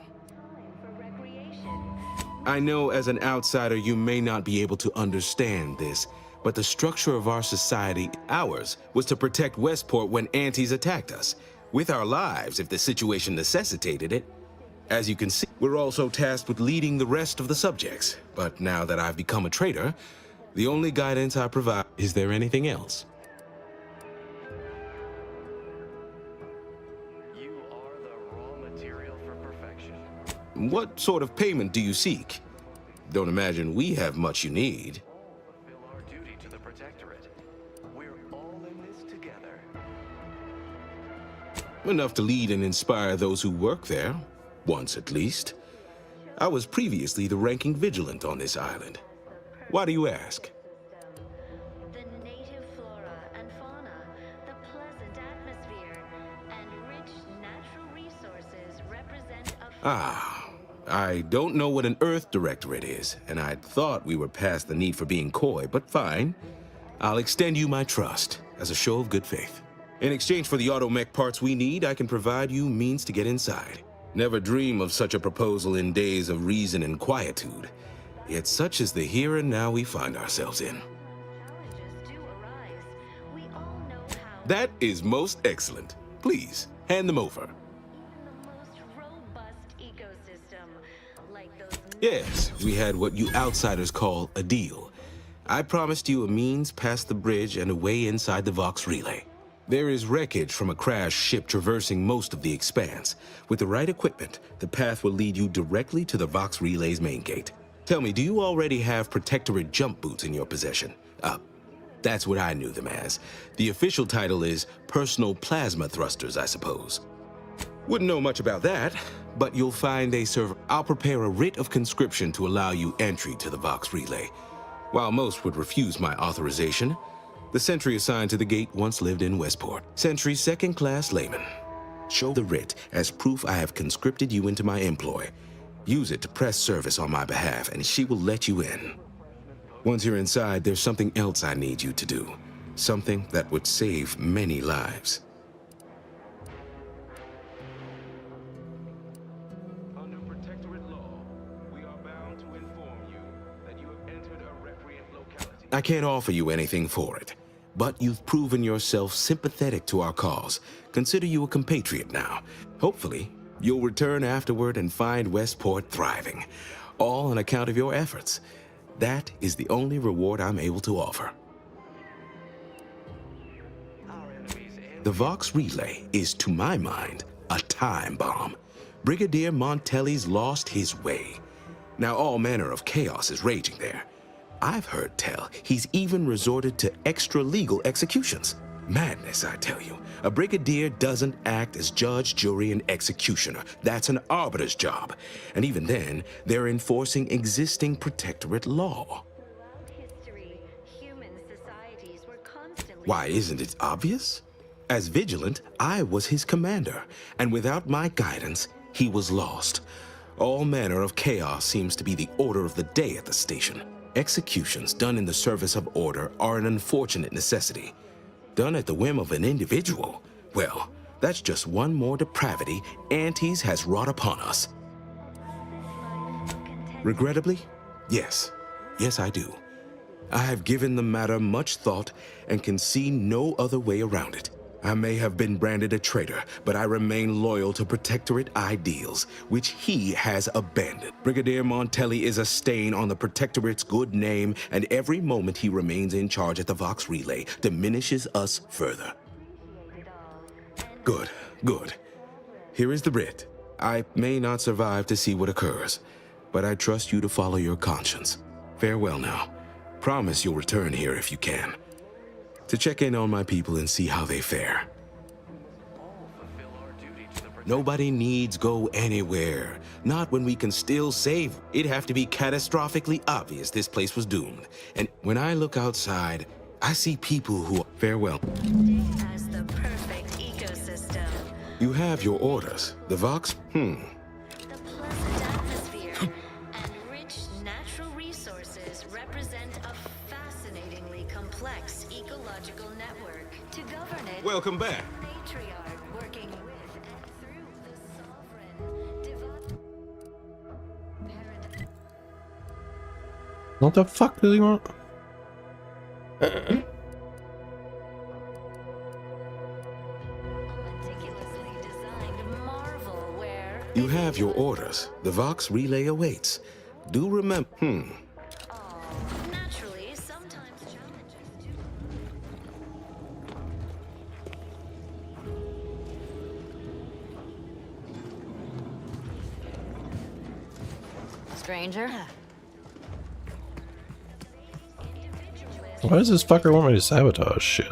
I know as an outsider you may not be able to understand this, but the structure of our society, ours, was to protect Westport when antis attacked us, with our lives if the situation necessitated it. As you can see, we're also tasked with leading the rest of the subjects, but now that I've become a traitor, the only guidance I provide... Is there anything else? What sort of payment do you seek? Don't imagine we have much you need. Fulfill our duty to the Protectorate. We're all in this together. Enough to lead and inspire those who work there, once at least. I was previously the ranking vigilant on this island. Why do you ask? The native flora and fauna, the pleasant atmosphere, and rich natural resources represent a... I don't know what an Earth Directorate is, and I'd thought we were past the need for being coy, but fine. I'll extend you my trust as a show of good faith. In exchange for the automech parts we need, I can provide you means to get inside. Never dream of such a proposal in days of reason and quietude. Yet such is the here and now we find ourselves in. That is most excellent. Please, hand them over. Yes, we had what you outsiders call a deal. I promised you a means past the bridge and a way inside the Vox relay. There is wreckage from a crashed ship traversing most of the expanse. With the right equipment, the path will lead you directly to the Vox relay's main gate. Tell me, do you already have Protectorate jump boots in your possession? That's what I knew them as. The official title is Personal Plasma Thrusters, I suppose. Wouldn't know much about that, but you'll find they serve. I'll prepare a writ of conscription to allow you entry to the Vox relay. While most would refuse my authorization, the sentry assigned to the gate once lived in Westport. Sentry second-class layman. Show the writ as proof I have conscripted you into my employ. Use it to press service on my behalf, and she will let you in. Once you're inside, there's something else I need you to do. Something that would save many lives. Under Protectorate law, we are bound to inform you that you have entered a recreant locality. I can't offer you anything for it, but you've proven yourself sympathetic to our cause. Consider you a compatriot now. Hopefully, you'll return afterward and find Westport thriving, all on account of your efforts. That is the only reward I'm able to offer. The Vox relay is, to my mind, a time bomb. Brigadier Montelli's lost his way. Now all manner of chaos is raging there. I've heard tell he's even resorted to extra-legal executions. Madness, I tell you. A brigadier doesn't act as judge, jury, and executioner. That's an arbiter's job. And even then, they're enforcing existing Protectorate law. Why, isn't it obvious? As vigilant, I was his commander, and without my guidance, he was lost. All manner of chaos seems to be the order of the day at the station. Executions done in the service of order are an unfortunate necessity. Done at the whim of an individual, well, that's just one more depravity Antes has wrought upon us. Regrettably, yes. Yes, I do. I have given the matter much thought and can see no other way around it. I may have been branded a traitor, but I remain loyal to Protectorate ideals, which he has abandoned. Brigadier Montelli is a stain on the Protectorate's good name, and every moment he remains in charge at the Vox relay diminishes us further. Good, good. Here is the writ. I may not survive to see what occurs, but I trust you to follow your conscience. Farewell now. Promise you'll return here if you can, to check in on my people and see how they fare. Nobody needs go anywhere. Not when we can still save. It'd have to be catastrophically obvious this place was doomed. And when I look outside, I see people who... Farewell. As the perfect ecosystem. You have your orders. The Vox? The pleasant atmosphere and rich natural resources represent a fascinatingly complex ecological network. To govern it, Welcome back. matriarch working with and through the sovereign What the fuck does he want? You have your orders. The Vox relay awaits. Do remember... naturally, sometimes challenges do. Stranger? Why does this fucker want me to sabotage shit?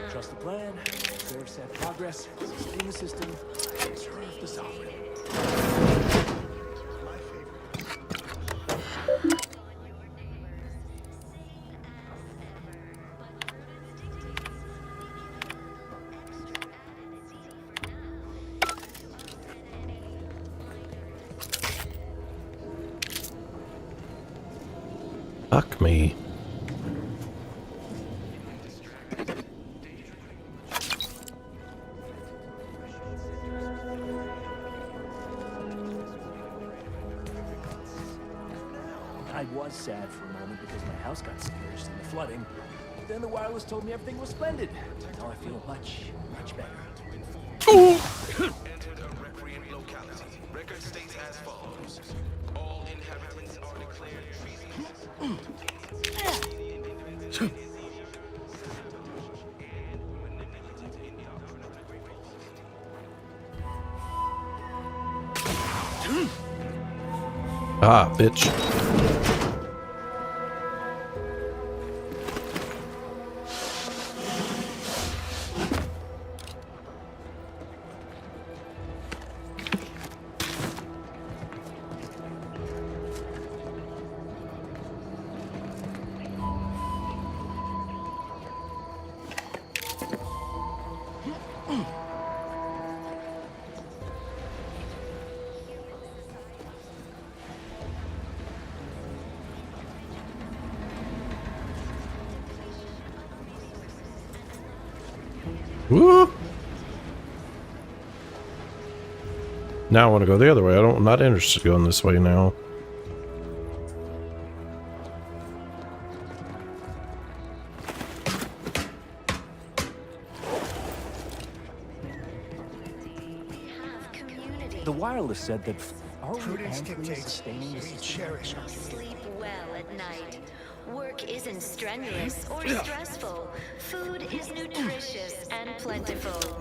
Trust the plan, observe set progress, sustain the system, and serve the sovereign. Fuck me. I was sad for a moment because my house got submerged in the flooding. But then the wireless told me everything was splendid. Now I feel much, much better. Entered a recreant locality. Record states as follows. All inhabitants are declared treasonous. Ah, bitch. Woo! Now I want to go the other way. I'm not interested in going this way now. The wireless said that are we actually sustaining this? Sleep well at night. Work isn't strenuous or stressful. Food is nutritious and plentiful.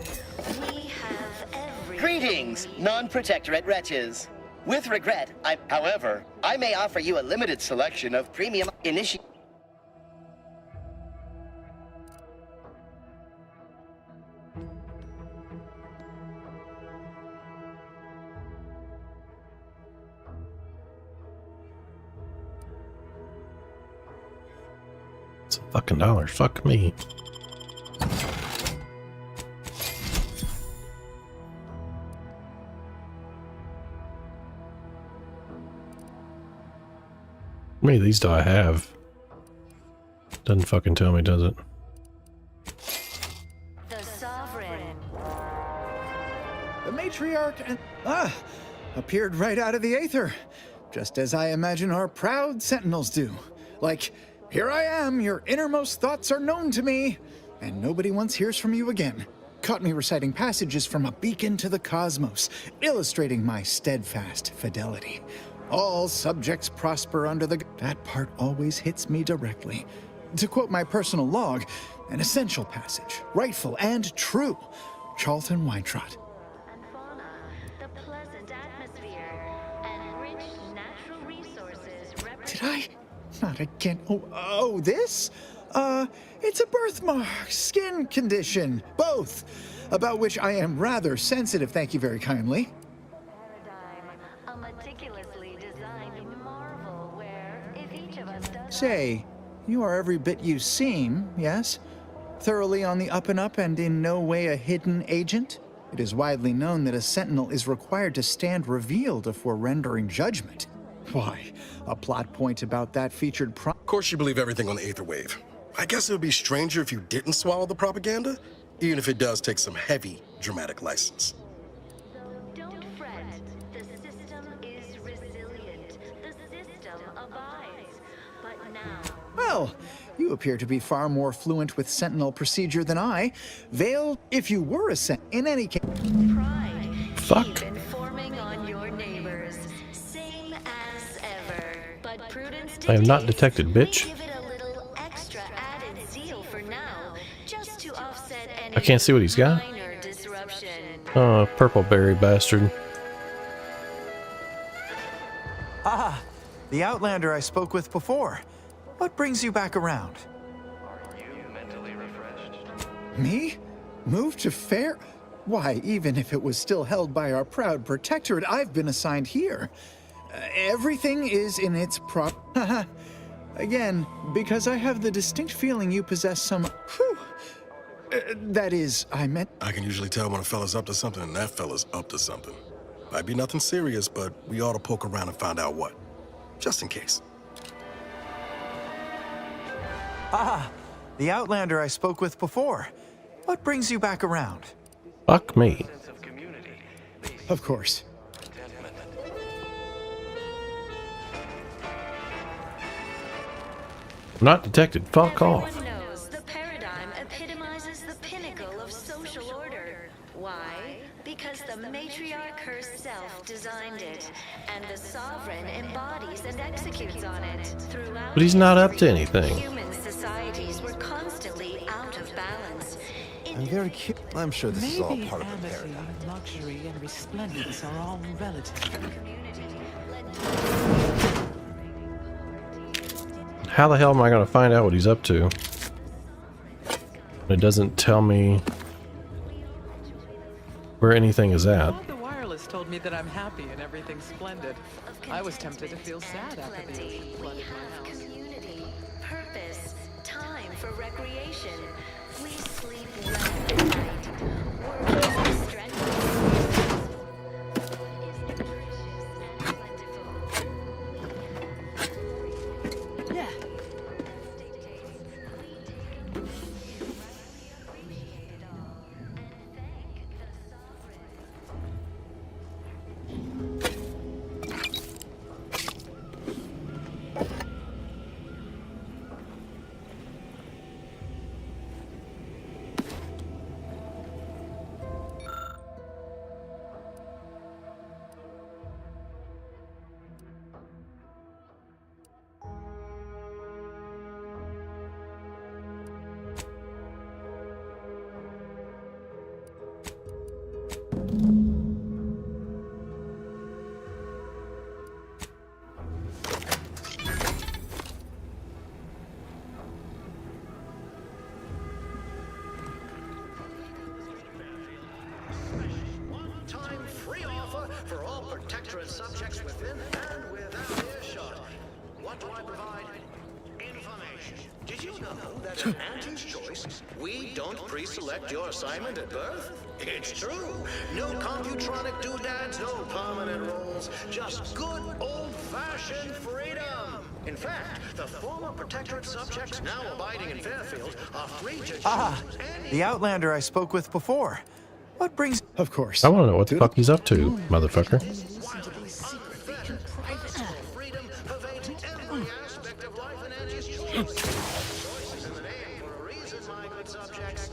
We have everything. Greetings, non-protectorate wretches. With regret, however, I may offer you a limited selection of premium initiative. It's $1. Fuck me. How many of these do I have? Doesn't fucking tell me, does it? The Sovereign. The matriarch and appeared right out of the aether, just as I imagine our proud sentinels do. Like, here I am, your innermost thoughts are known to me, and nobody once hears from you again. Caught me reciting passages from a beacon to the cosmos, illustrating my steadfast fidelity. All subjects prosper under the... That part always hits me directly. To quote my personal log, an essential passage, rightful and true. Charlton Weintrott. And fauna, the pleasant atmosphere, and rich natural resources. Did I? Not again. Oh, this? It's a birthmark, skin condition, both, about which I am rather sensitive, thank you very kindly. A meticulously designed marvel where, if each of us does... Say, you are every bit you seem, yes? Thoroughly on the up and up and in no way a hidden agent? It is widely known that a sentinel is required to stand revealed before rendering judgment. Why, a plot point about that featured Of course you believe everything on the Aether Wave. I guess it would be stranger if you didn't swallow the propaganda, even if it does take some heavy dramatic license. Don't fret. The system is resilient. The system abides. But now... Well, you appear to be far more fluent with Sentinel procedure than I. Veil, if you were a in any case... Pride. Fuck. Keep informing on your neighbors. Same as ever. But prudence I have not dictates detected, bitch. we give it a little extra added zeal for now, just to offset any I can't see what he's got. minor disruption. Oh, purple berry bastard. Ah, the Outlander I spoke with before. What brings you back around? Are you mentally refreshed? Me? Moved to Fair? Why, even if it was still held by our proud protectorate, I've been assigned here. Everything is in its Again, because I have the distinct feeling you possess some... that is, I meant... I can usually tell when a fella's up to something and that fella's up to something. Might be nothing serious, but we ought to poke around and find out what. Just in case. Ah, the Outlander I spoke with before. What brings you back around? Fuck me. Of course. Not detected. Fuck off. Everyone knows the paradigm epitomizes the pinnacle of social order. Why? Because the matriarch herself designed it, and the sovereign embodies and executes on it. Throughout But he's not up to anything. human societies were constantly out of balance. I'm very curious. I'm sure this is all Maybe part of the amity paradigm. and luxury and resplendence are all relative. How the hell am I going to find out what he's up to? It doesn't tell me where anything is at. The wireless told me that I'm happy and everything's splendid. I was tempted to feel sad after the ocean flooded my house. Community, purpose, time for recreation. We sleep well at night. Work is strenuous. Yeah. One-time free offer for all Protectorate subjects within and without earshot. What do I provide? Information. Did you know that at Auntie's Choice, we don't pre-select your assignment at birth? It's true. No computronic doodads, no permanent roles, just good old-fashioned freedom. In fact, the former Protectorate subjects now abiding in Fairfield are free to choose The Outlander I spoke with before. What brings... Of course. I want to know what the fuck he's up to, motherfucker.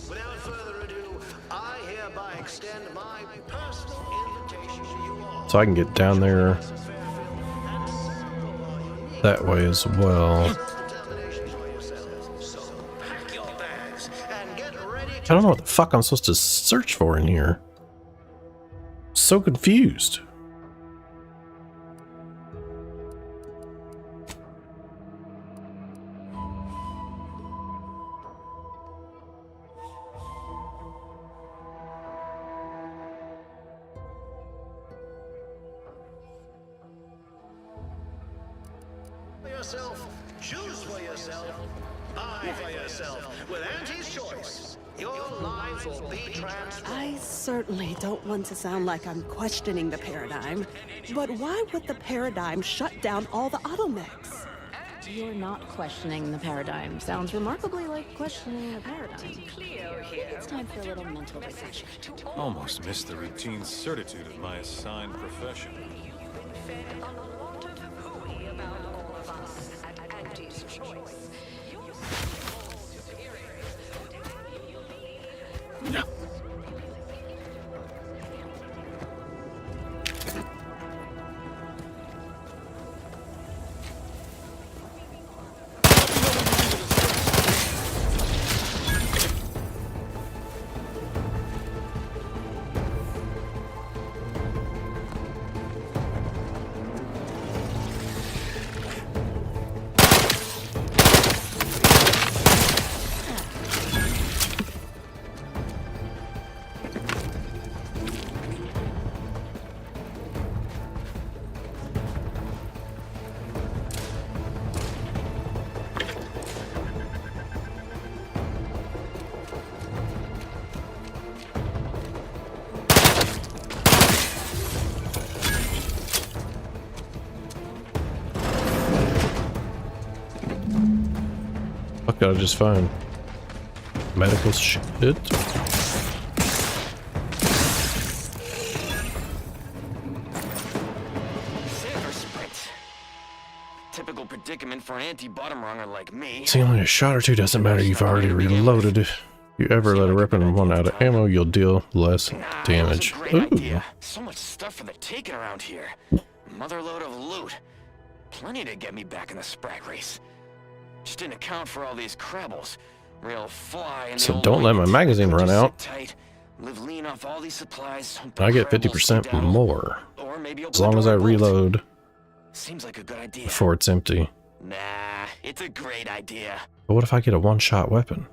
Without further ado, I hereby extend my personal invitation to you all. So I can get down there that way as well. I don't know what the fuck I'm supposed to search for in here. So confused. Yourself, choose for yourself, buy for yourself. With Auntie's Choice, your lives will be transformed. I certainly don't want to sound like I'm questioning the paradigm, but why would the paradigm shut down all the automechs? You're not questioning the paradigm. Sounds remarkably like questioning the paradigm. I think it's time for a little mental refresher. Almost missed the routine certitude of my assigned profession. I've got to just find medical shit. Typical predicament for an anti-bottom runger like me. See, only a shot or two doesn't matter. You've already reloaded. If you ever let a weapon run out of ammo, you'll deal less damage. Ooh. So much stuff for the taking around here. Motherload of loot. Plenty to get me back in the sprag race. Just didn't account for all these crabbles. Real fly in the So don't let my magazine run out. tight. Live lean off all these supplies. I get 50% more. As long as I reload Seems like a good idea. before it's empty. Nah, it's a great idea. But what if I get a one-shot weapon?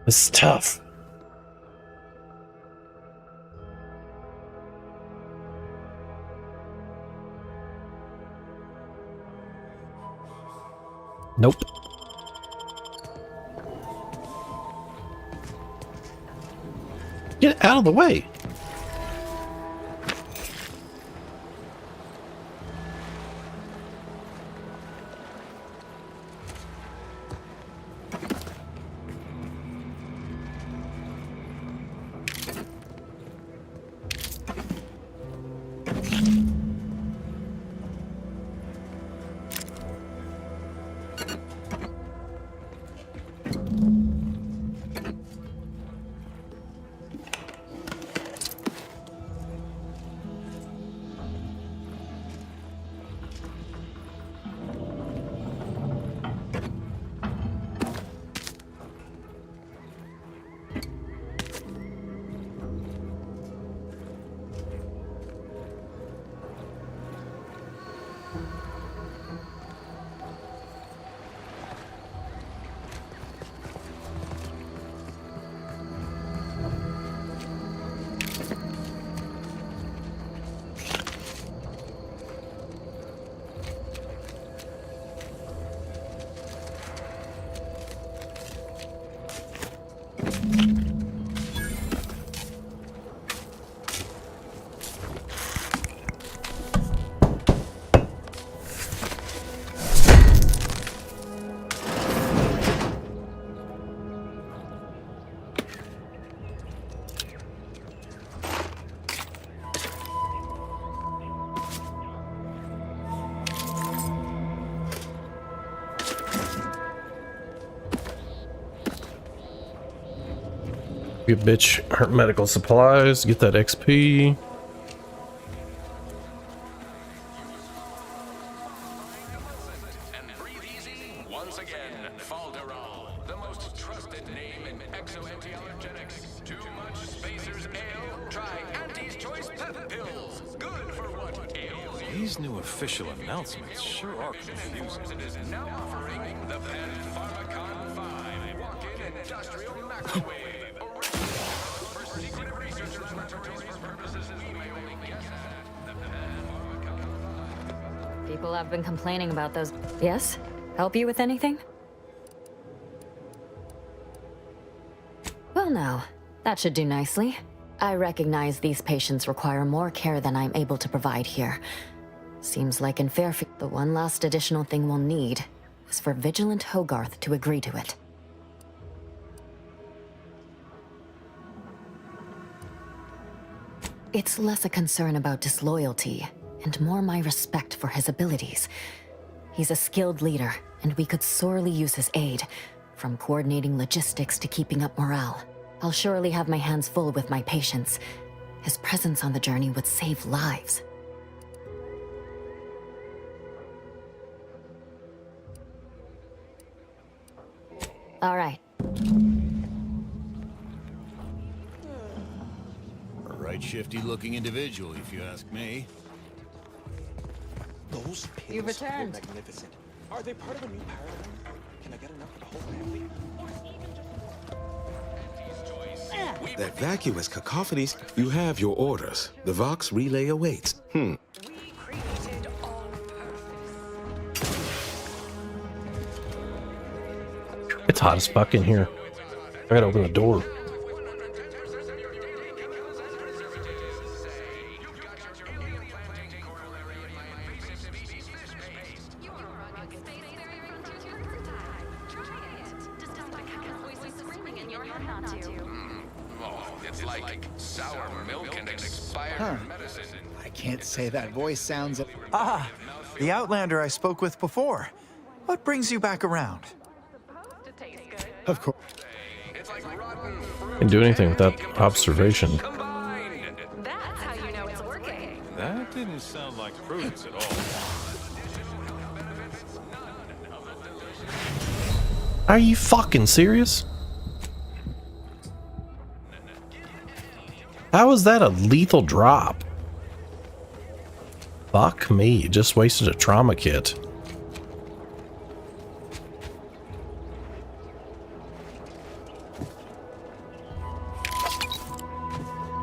This is tough. Nope. Get out of the way. You bitch, her medical supplies, get that XP. Once again, Falderall, the most trusted name in exo-anti-allergenics. Too much Spacer's Ale? Try Auntie's Choice Pep Pills. Good for what ails you. These new official announcements sure are confusing. It is now offering the Pen Pharmacon 5 walk-in industrial microwave. For secret research laboratories purposes, we may only guess at the Pen Pharmacon 5. People have been complaining about those. Yes? Help you with anything? Well, now, that should do nicely. I recognize these patients require more care than I'm able to provide here. Seems like in Fairfield, the one last additional thing we'll need is for Vigilant Hogarth to agree to it. It's less a concern about disloyalty, and more my respect for his abilities. He's a skilled leader, and we could sorely use his aid, from coordinating logistics to keeping up morale. I'll surely have my hands full with my patients. His presence on the journey would save lives. All right. A right shifty-looking individual, if you ask me. Those pills You've returned. were magnificent. Are they part of a new paradigm? Can I get enough for the whole family? That vacuous cacophonies, you have your orders. The Vox relay awaits. It's hot as fuck in here. I gotta open the door. It's like sour milk and expired Huh. medicine. I can't say that voice sounds... Ah, the Outlander I spoke with before. What brings you back around? Of course. Can't do anything without observation. That's how you know it's working. That didn't sound like prudence at all. Are you fucking serious? How is that a lethal drop? Fuck me, just wasted a trauma kit.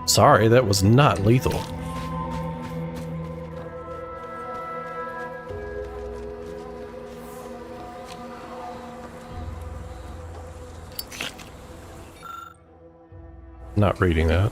Sorry, that was not lethal. Not reading that.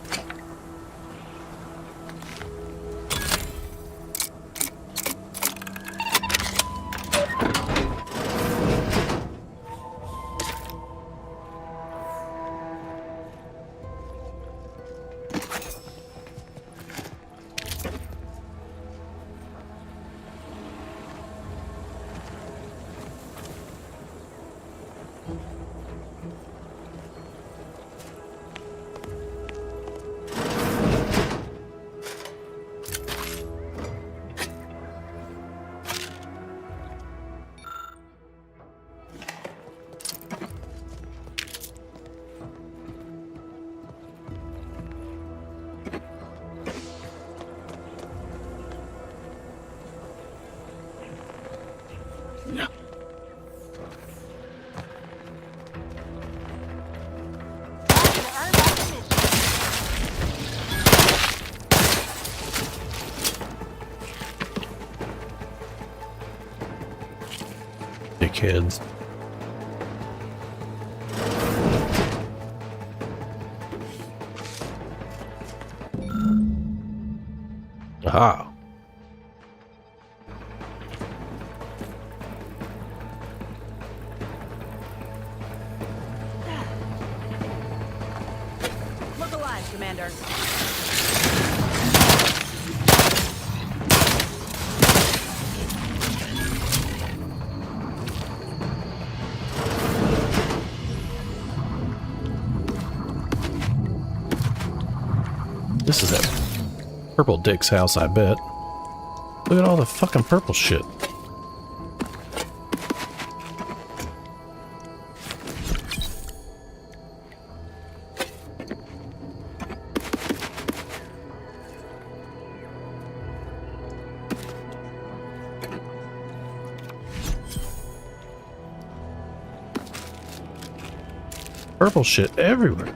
Kids. Ah. Look alive, Commander. This is that purple dick's house, I bet. Look at all the fucking purple shit. Purple shit everywhere.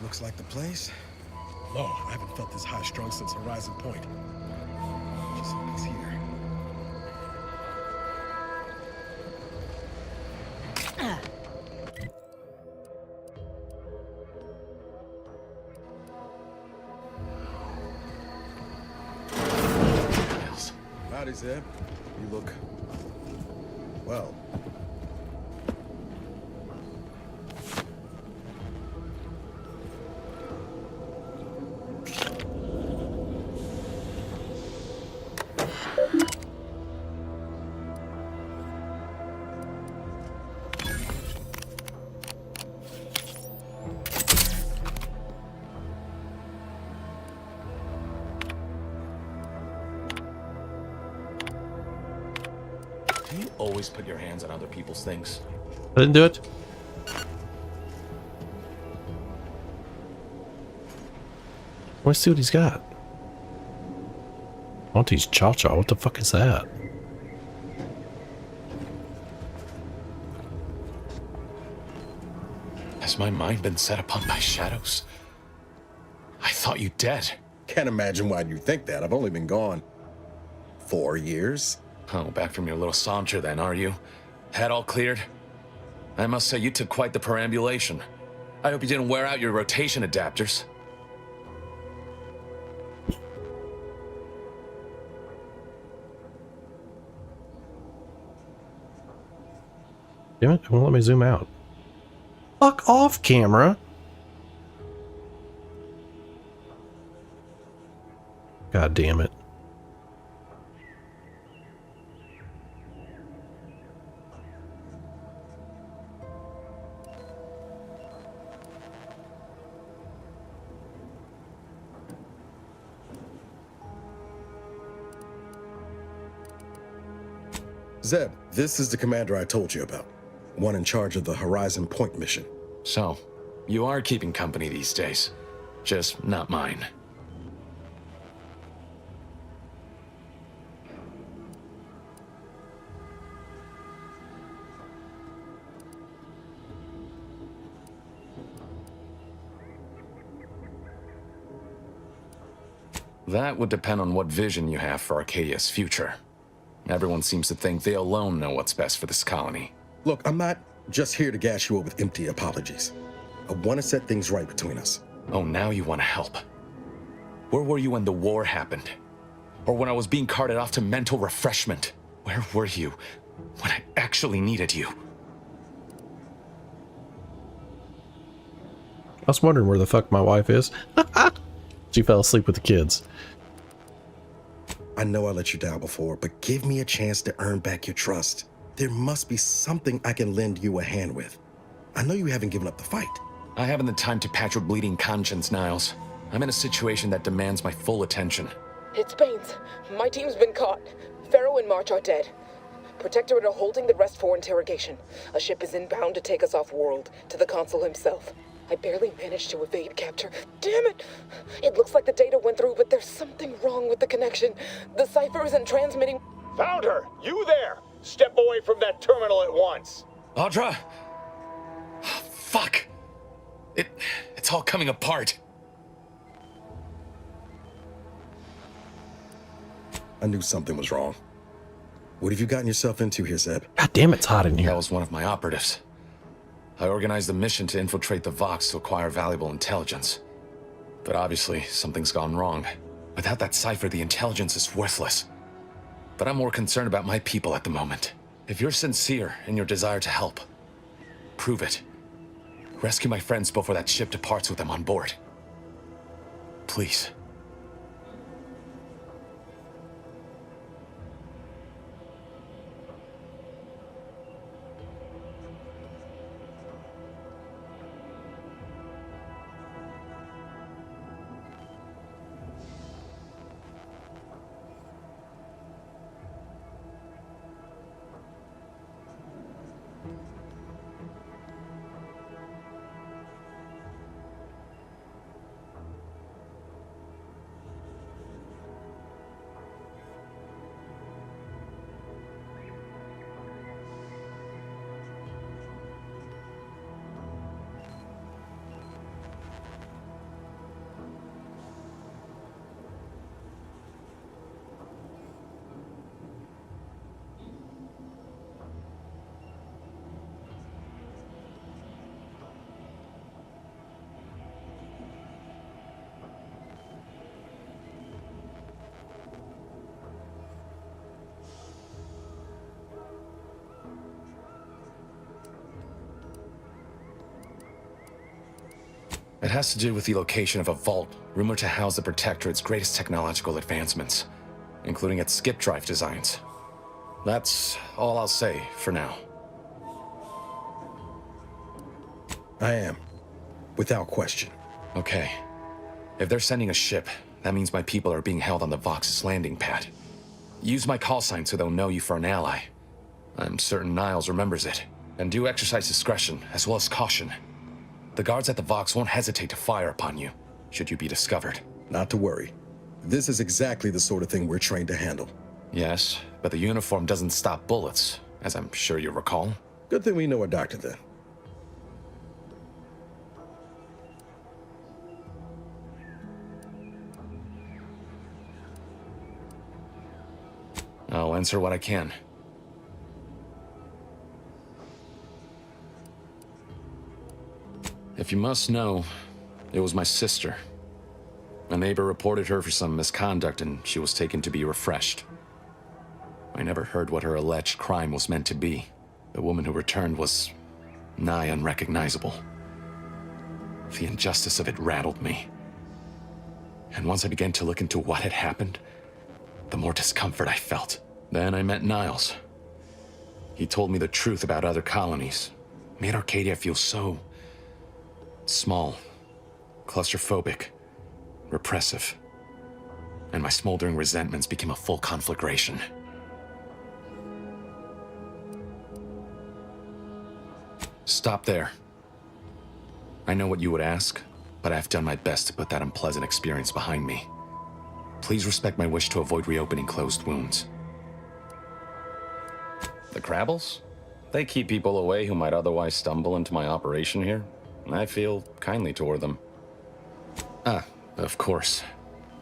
looks like the place. Lord, I haven't felt this high-strung since Horizon Point. Just hope he's here. Howdy, Zeb. You look... well. Do you always put your hands on other people's things? I didn't do it. Let's see what he's got. Auntie's Cha-Cha, what the fuck is that? Has my mind been set upon by shadows? I thought you dead. Can't imagine why you think that. I've only been gone 4 years. Oh, back from your little saunter then, are you? Head all cleared? I must say, you took quite the perambulation. I hope you didn't wear out your rotation adapters. Damn it, it won't let me zoom out. Fuck off, camera. God damn it. Zeb, this is the commander I told you about. One in charge of the Horizon Point mission. So, you are keeping company these days. Just not mine. That would depend on what vision you have for Arcadia's future. Everyone seems to think they alone know what's best for this colony. Look, I'm not just here to gas you up with empty apologies. I want to set things right between us. Oh, now you want to help. Where were you when the war happened? Or when I was being carted off to mental refreshment? Where were you when I actually needed you? I was wondering where the fuck my wife is. She fell asleep with the kids. I know I let you down before, but give me a chance to earn back your trust. There must be something I can lend you a hand with. I know you haven't given up the fight. I haven't the time to patch your bleeding conscience, Niles. I'm in a situation that demands my full attention. It's Baines. My team's been caught. Pharaoh and March are dead. Protectorate are holding the rest for interrogation. A ship is inbound to take us off-world, to the consul himself. I barely managed to evade capture. Damn it! It looks like the data went through, but there's something wrong with the connection. The cipher isn't transmitting. Found her! You there! Step away from that terminal at once! Audra! Fuck! It's all coming apart. I knew something was wrong. What have you gotten yourself into here, Zeb? God damn, it's hot in here. That was one of my operatives. I organized a mission to infiltrate the Vox to acquire valuable intelligence. But obviously, something's gone wrong. Without that cipher, the intelligence is worthless. But I'm more concerned about my people at the moment. If you're sincere in your desire to help, prove it. Rescue my friends before that ship departs with them on board. Please. It has to do with the location of a vault rumored to house the Protectorate's greatest technological advancements, including its skip drive designs. That's all I'll say for now. I am, without question. Okay. If they're sending a ship, that means my people are being held on the Vox's landing pad. Use my call sign so they'll know you for an ally. I'm certain Niles remembers it. And do exercise discretion, as well as caution. The guards at the Vox won't hesitate to fire upon you, should you be discovered. Not to worry. This is exactly the sort of thing we're trained to handle. Yes, but the uniform doesn't stop bullets, as I'm sure you recall. Good thing we know a doctor then. I'll answer what I can. If you must know, it was my sister. A neighbor reported her for some misconduct and she was taken to be refreshed. I never heard what her alleged crime was meant to be. The woman who returned was nigh unrecognizable. The injustice of it rattled me. And once I began to look into what had happened, the more discomfort I felt. Then I met Niles. He told me the truth about other colonies. Made Arcadia feel so small, claustrophobic, repressive. And my smoldering resentments became a full conflagration. Stop there. I know what you would ask, but I've done my best to put that unpleasant experience behind me. Please respect my wish to avoid reopening closed wounds. The Crabbles? They keep people away who might otherwise stumble into my operation here. I feel kindly toward them. Ah, of course.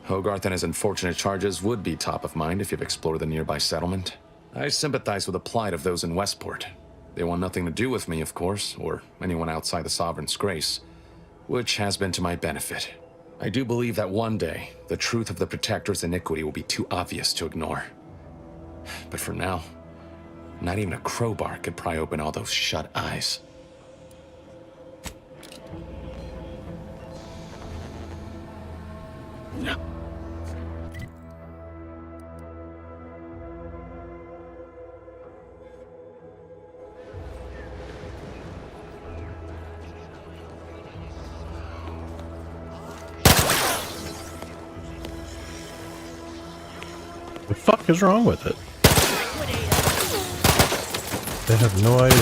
Hogarth and his unfortunate charges would be top of mind if you've explored the nearby settlement. I sympathize with the plight of those in Westport. They want nothing to do with me, of course, or anyone outside the Sovereign's grace, which has been to my benefit. I do believe that one day, the truth of the Protector's iniquity will be too obvious to ignore. But for now, not even a crowbar could pry open all those shut eyes. The fuck is wrong with it? They have no idea.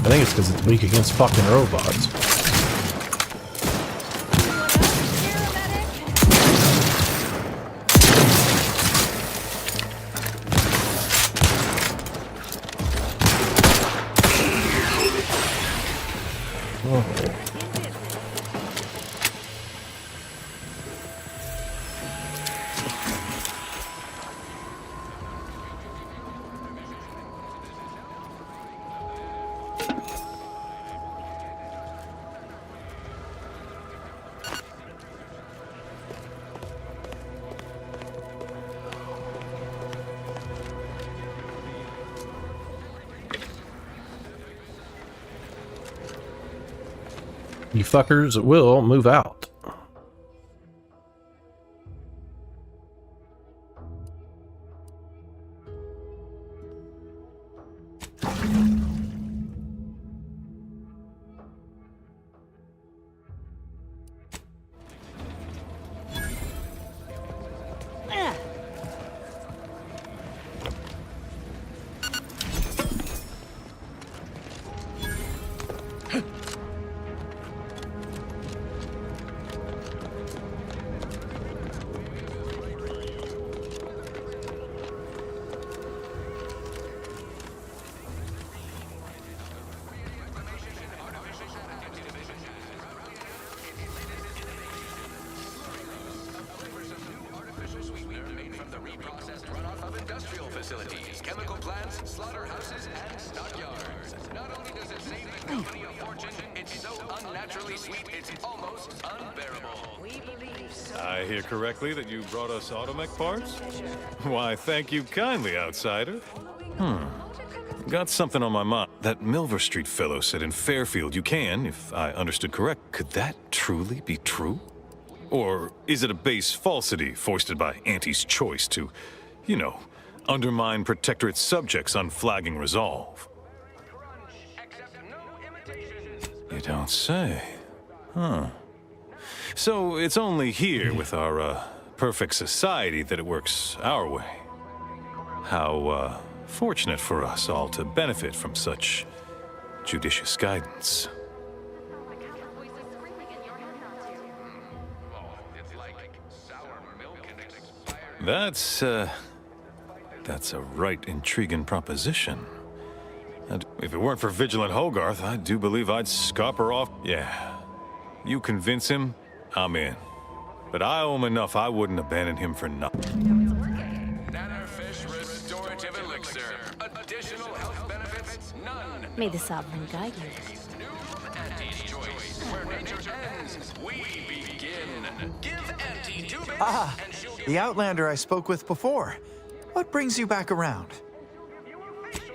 I think it's because it's weak against fucking robots. You fuckers will move out. Facilities, chemical plants, slaughterhouses, and stockyards. company of fortune. It's so unnaturally sweet, it's almost unbearable. We believe so. I hear correctly that you brought us automech parts? Why, thank you kindly, outsider. Got something on my mind. That Milver Street fellow said in Fairfield you can, if I understood correct. Could that truly be true? Or is it a base falsity foisted by Auntie's choice to, you know, undermine Protectorate subjects' unflagging resolve? You don't say. Huh. So it's only here with our, perfect society that it works our way. How, fortunate for us all to benefit from such judicious guidance. That's a right intriguing proposition. And if it weren't for Vigilant Hogarth, I do believe I'd scupper off. Yeah, you convince him, I'm in. But I owe him enough I wouldn't abandon him for nothing. Nannerfish restorative elixir. Additional health benefits, none. May the Sovereign guide you. Auntie's choice. Where nature ends, we begin. Give Auntie 2 bits, and she'll The Outlander I spoke with before. What brings you back around?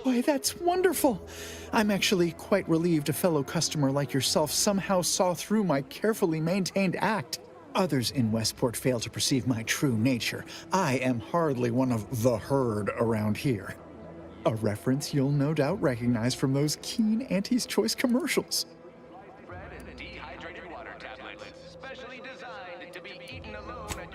Why, that's wonderful. I'm actually quite relieved a fellow customer like yourself somehow saw through my carefully maintained act. Others in Westport fail to perceive my true nature. I am hardly one of the herd around here. A reference you'll no doubt recognize from those keen Auntie's Choice commercials.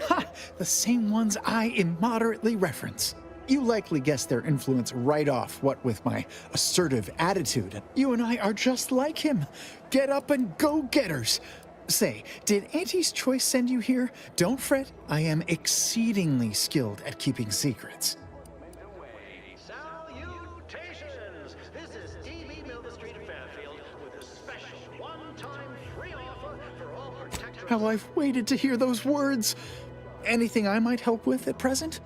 Ha! The same ones I immoderately reference. You likely guessed their influence right off, what with my assertive attitude. You and I are just like him. Get up and go-getters. Say, did Auntie's Choice send you here? Don't fret, I am exceedingly skilled at keeping secrets. Salutations! This is DB Milver Street of Fairfield with a special one-time free offer for all Protectorate. How I've waited to hear those words. Anything I might help with at present?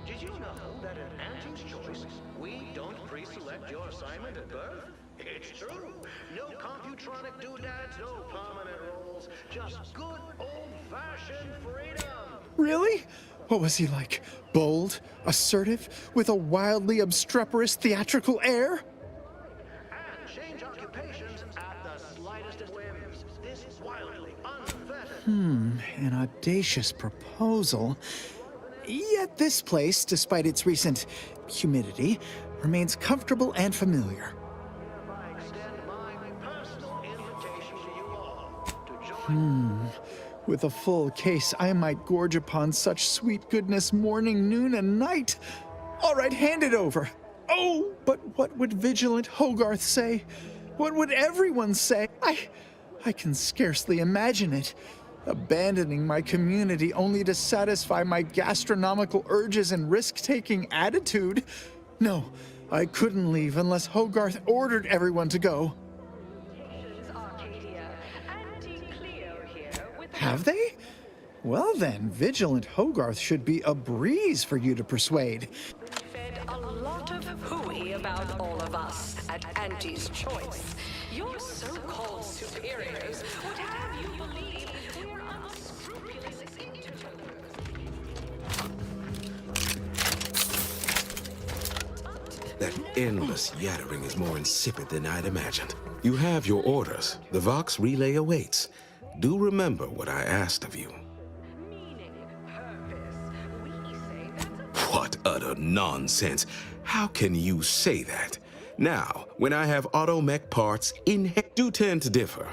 Did you know that at Auntie's Choice, we don't pre-select your assignment at birth? It's true. No computronic doodads, no permanent roles, just good old-fashioned freedom. Really? What was he like? Bold? Assertive? With a wildly obstreperous theatrical air? And change occupations at the slightest of whims. This wildly unfettered. An audacious proposal. Yet this place, despite its recent humidity, remains comfortable and familiar. With a full case, I might gorge upon such sweet goodness morning, noon, and night. All right, hand it over. Oh, but what would Vigilant Hogarth say? What would everyone say? I can scarcely imagine it. Abandoning my community only to satisfy my gastronomical urges and risk-taking attitude. No, I couldn't leave unless Hogarth ordered everyone to go. Arcadia. Anti-Cleo here with Have they? Well then, Vigilant Hogarth should be a breeze for you to persuade. Fed a lot of hooey about all of us at Auntie's Choice. Your so-called superiors would have you believe we're unscrupulous interlopers. That endless yattering is more insipid than I'd imagined. You have your orders. The Vox relay awaits. Do remember what I asked of you. What utter nonsense. How can you say that? Now, when I have automech parts do tend to differ.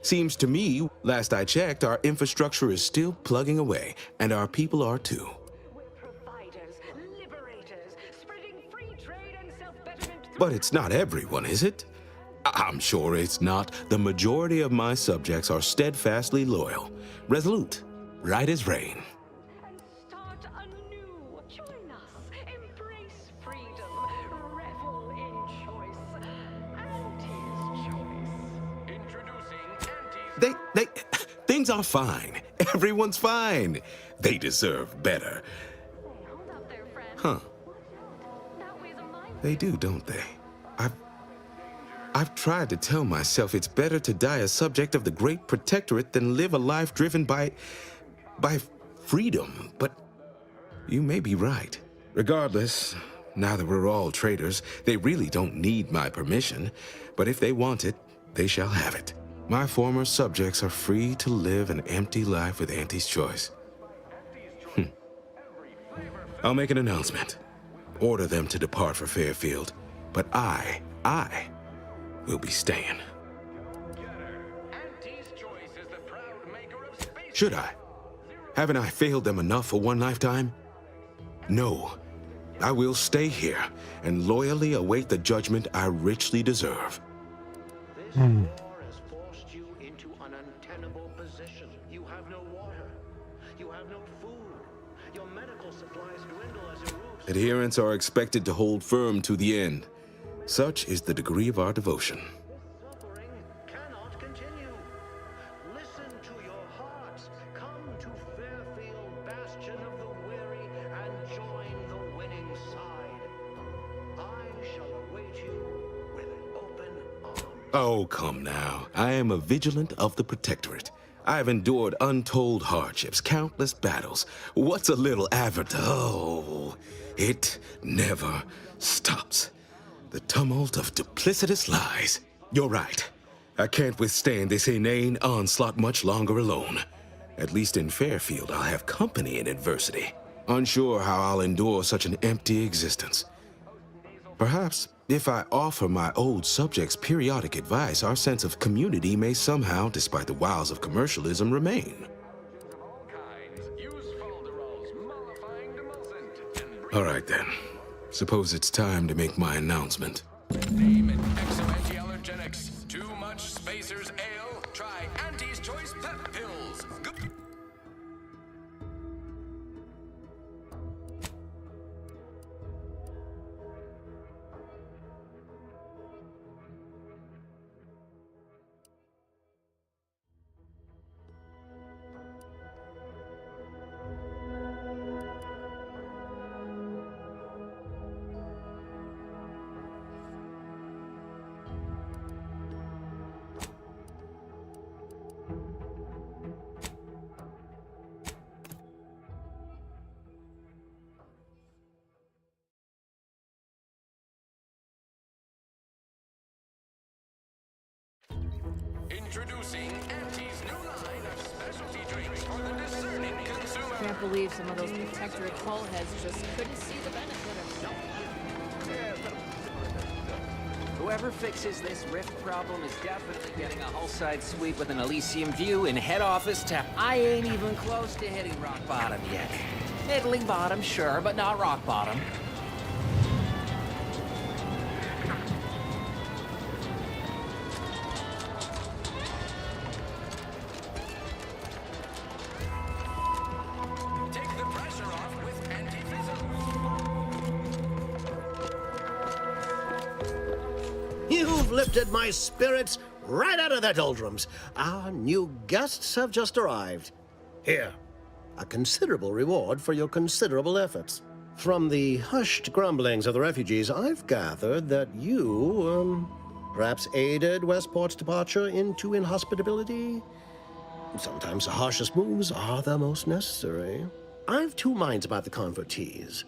Seems to me, last I checked, our infrastructure is still plugging away, and our people are too. But it's not everyone, is it? I'm sure it's not. The majority of my subjects are steadfastly loyal, resolute, right as rain. start anew. Join us. Embrace freedom. Revel in choice. Auntie's Choice. Introducing Things are fine. Everyone's fine. They deserve better. Huh. They do, don't they? I've tried to tell myself it's better to die a subject of the Great Protectorate than live a life driven by freedom, but you may be right. Regardless, now that we're all traitors, they really don't need my permission, but if they want it, they shall have it. My former subjects are free to live an empty life with Auntie's choice. I'll make an announcement. Order them to depart for Fairfield, but I will be staying. Should I? Haven't I failed them enough for one lifetime? No. I will stay here and loyally await the judgment I richly deserve. This war has forced you into an untenable position. You have no water. You have no food. Your medical supplies dwindle as your roofs. Adherents are expected to hold firm to the end. Such is the degree of our devotion. Suffering cannot continue. Listen to your hearts. Come to Fairfield, bastion of the weary, and join the winning side. I shall await you with open arms. Oh, come now. I am a vigilant of the Protectorate. I have endured untold hardships, countless battles. What's a little Oh, it never stops. The tumult of duplicitous lies. You're right. I can't withstand this inane onslaught much longer alone. At least in Fairfield, I'll have company in adversity. Unsure how I'll endure such an empty existence. Perhaps, if I offer my old subjects periodic advice, our sense of community may somehow, despite the wiles of commercialism, remain. All right then. Suppose it's time to make my announcement. Name and exoanti-allergenics. Too much Spacer's Ale? Try Auntie's Choice Pep Pills. Good. Introducing Auntie's new line of specialty drinks for the discerning consumer. Can't believe some of those Protectorate hull heads just couldn't see the benefit of self. Whoever fixes this rift problem is definitely getting a hull-side suite with an Elysium view and head office tap. I ain't even close to hitting rock bottom yet. Middling bottom, sure, but not rock bottom. Take the pressure off with anti-fizzle. You've lifted my spirits right out of their doldrums. Our new guests have just arrived. Here, a considerable reward for your considerable efforts. From the hushed grumblings of the refugees, I've gathered that you, perhaps aided Westport's departure into inhospitability. Sometimes the harshest moves are the most necessary. I've two minds about the convertees.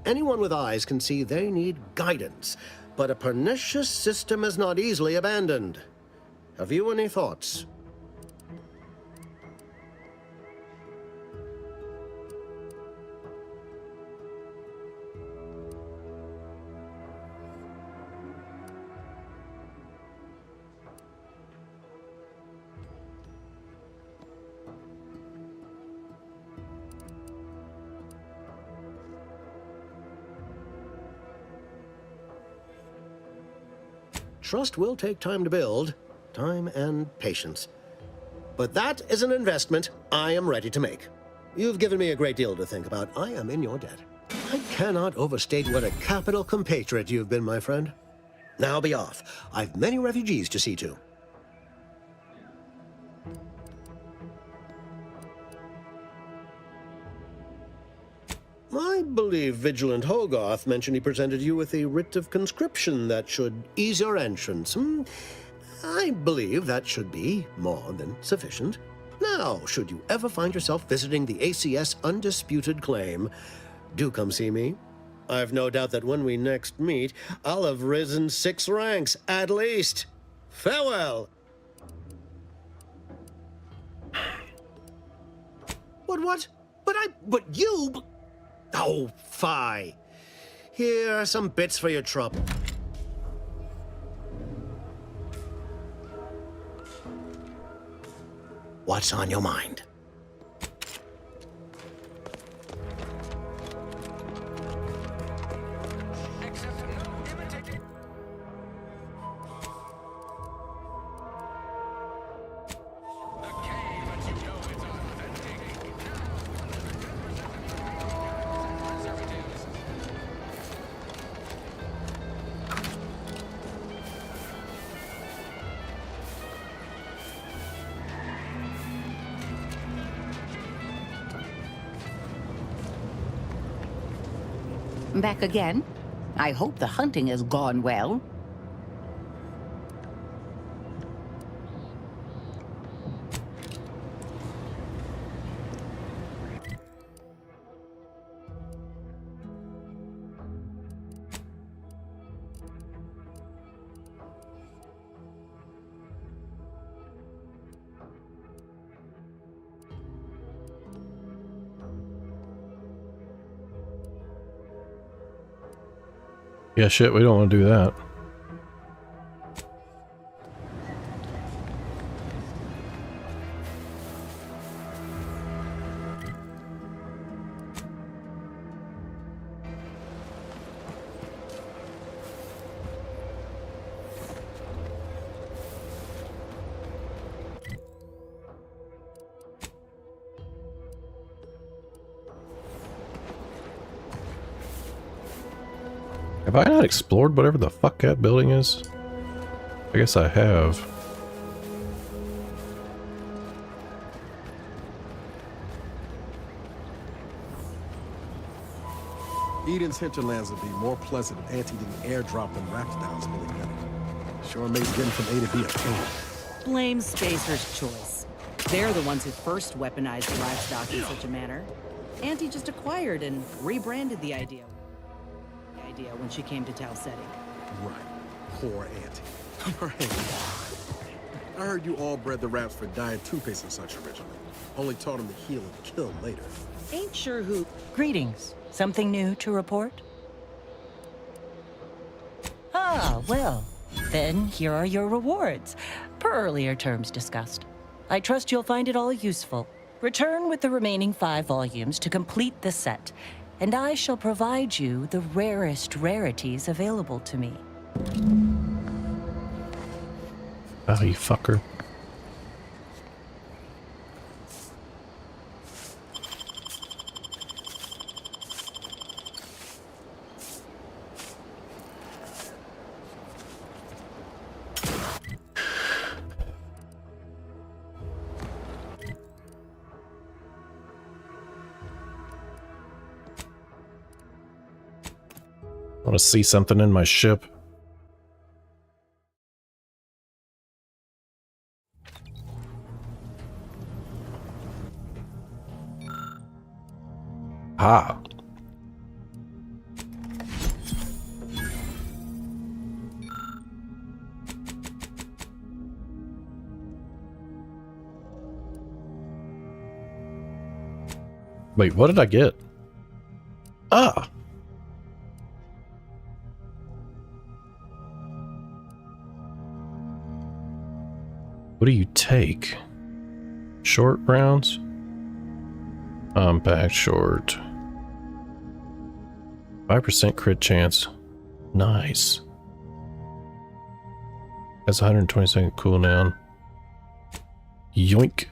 Anyone with eyes can see they need guidance, but a pernicious system is not easily abandoned. Have you any thoughts? Trust will take time to build, time and patience. But that is an investment I am ready to make. You've given me a great deal to think about. I am in your debt. I cannot overstate what a capital compatriot you've been, my friend. Now be off. I've many refugees to see to. My believe Vigilant Hogarth mentioned he presented you with a writ of conscription that should ease your entrance. I believe that should be more than sufficient. Now, should you ever find yourself visiting the ACS Undisputed Claim, do come see me. I've no doubt that when we next meet, I'll have risen 6 ranks, at least. Farewell! What? But you... Oh, fie. Here are some bits for your trouble. What's on your mind? Back again? I hope the hunting has gone well. Yeah, shit, we don't want to do that. Have I not explored whatever the fuck that building is? I guess I have. Eden's hinterlands would be more pleasant if Auntie didn't airdrop them raptidons willy-nilly. Sure makes getting from A to B a pain. Blame Spacer's choice. They're the ones who first weaponized livestock in such a manner. Auntie just acquired and rebranded the idea when she came to Tau Ceti. Right. Poor Auntie. Her hand. I heard you all bred the rats for diet toothpaste and such originally. Only taught them to heal and kill later. Ain't sure who... Greetings. Something new to report? Ah, well, then here are your rewards, per earlier terms discussed. I trust you'll find it all useful. Return with the remaining 5 volumes to complete the set, and I shall provide you the rarest rarities available to me. Oh, you fucker. I want to see something in my ship. Ah. Wait, what did I get? Ah. What do you take? Short rounds? Compact short. 5% crit chance. Nice. That's 120-second cooldown. Yoink.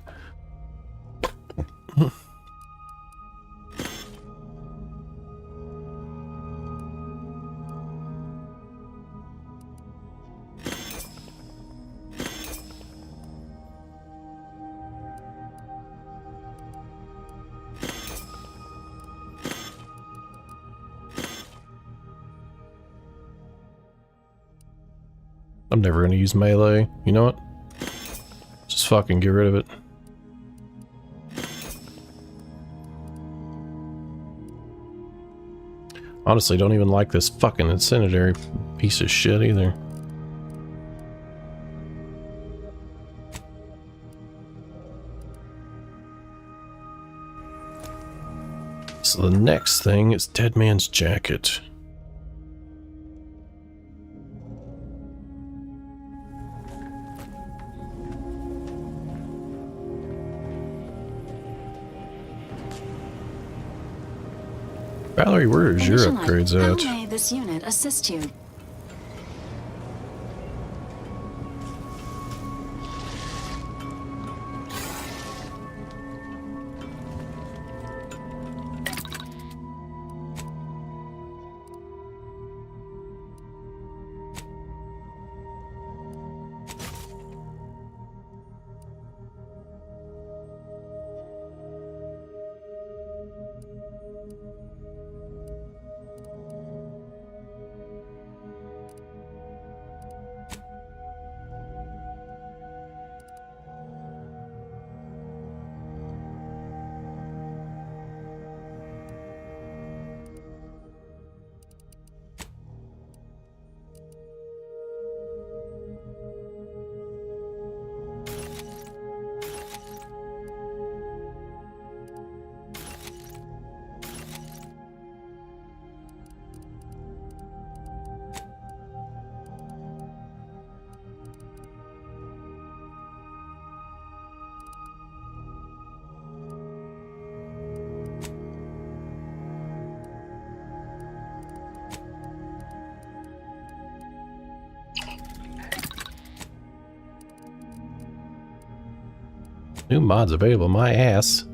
I'm never gonna use melee. You know what? Just fucking get rid of it. Honestly, don't even like this fucking incendiary piece of shit either. So the next thing is Dead Man's Jacket. Valerie, where's your upgrades at? How may this unit assist you? New mods available, my ass.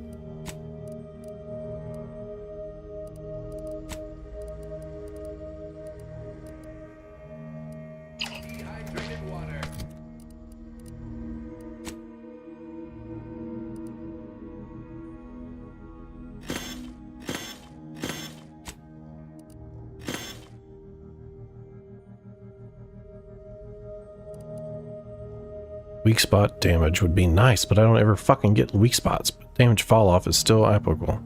Weak spot damage would be nice, but I don't ever fucking get weak spots. But damage fall off is still applicable.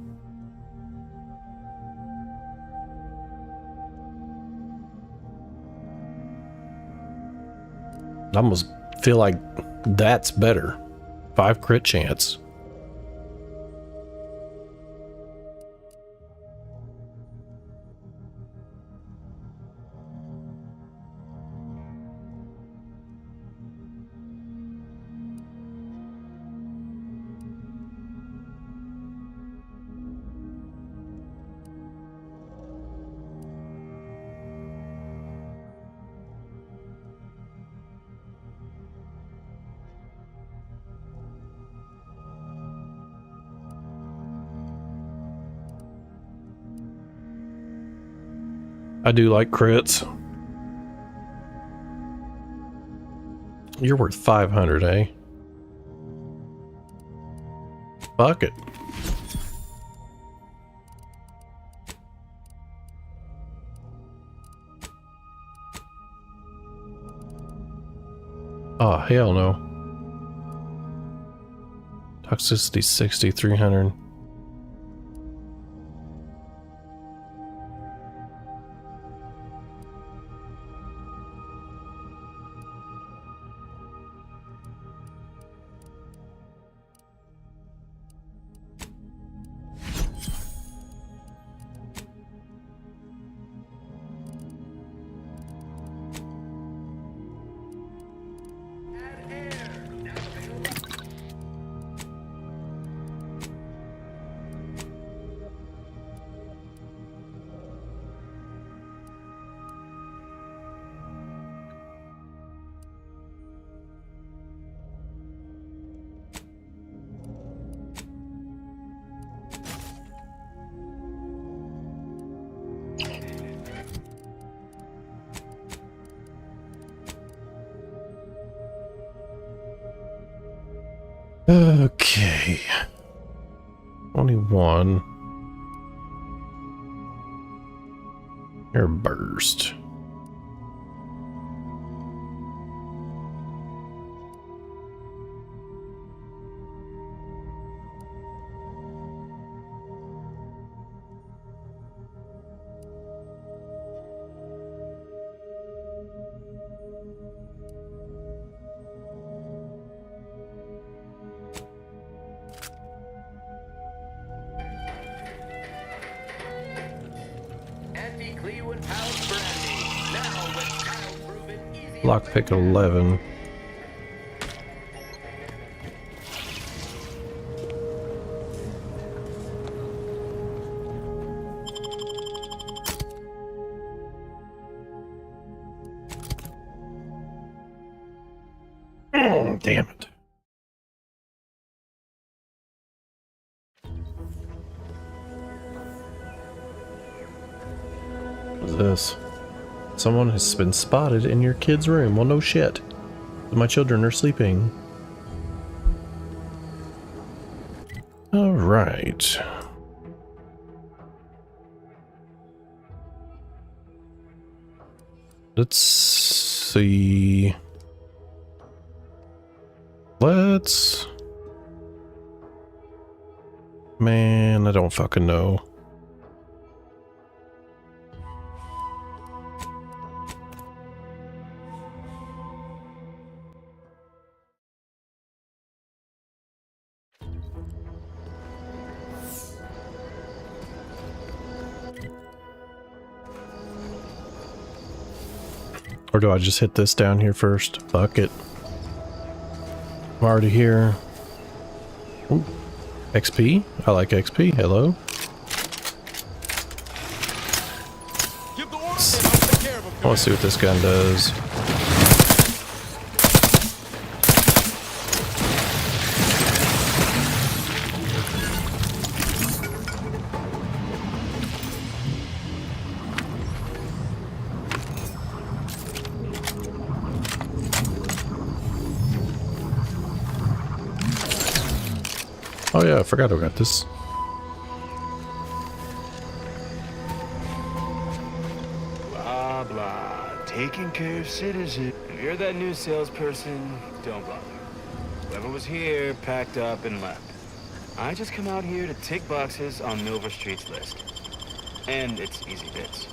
I almost feel like that's better. 5 crit chance. I do like crits. You're worth 500, eh? Fuck it. Oh, hell no. Toxicity 60, 300. Okay. 21. Air burst. Lockpick 11. Oh, damn it. What is this? Someone has been spotted in your kid's room. Well, no shit. My children are sleeping. All right. Let's see. Man, I don't fucking know. Or do I just hit this down here first? Fuck it. I'm already here. Ooh. XP? I like XP. Hello. I want to see what this gun does. Oh yeah, I forgot I got this. Blah blah. Taking care of citizens. If you're that new salesperson, don't bother. Whoever was here packed up and left. I just come out here to tick boxes on Milver Street's list. And it's easy bits.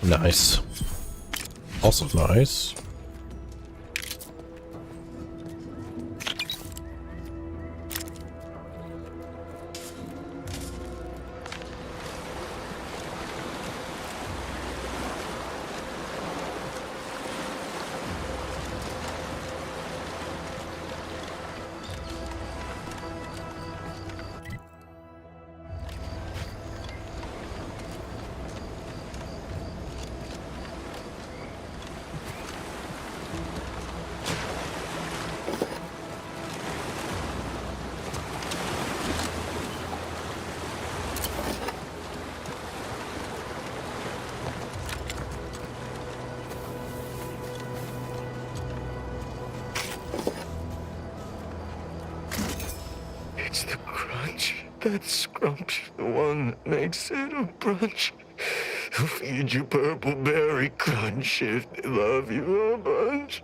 Nice. Also nice. It's the crunch. That scrumps, the one that makes it a brunch. Who feed you purple berry crunch if they love you a bunch?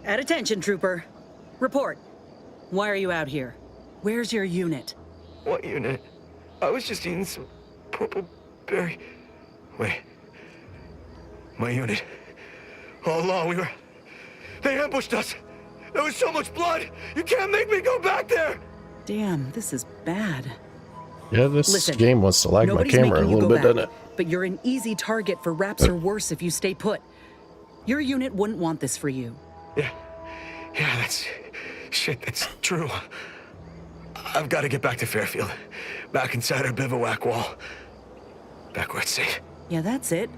At attention, Trooper. Report. Why are you out here? Where's your unit? What unit? I was just eating some purple berry. Wait. My unit. All along they ambushed us. There was so much blood. You can't make me go back there. Damn, this is bad. Yeah, this game wants to lag my Nobody's camera a making you little go bit, back, doesn't it? But you're an easy target for raps or worse if you stay put. Your unit wouldn't want this for you. Yeah, that's true. I've got to get back to Fairfield. Back inside our bivouac wall. Back where it's safe. Yeah, that's it.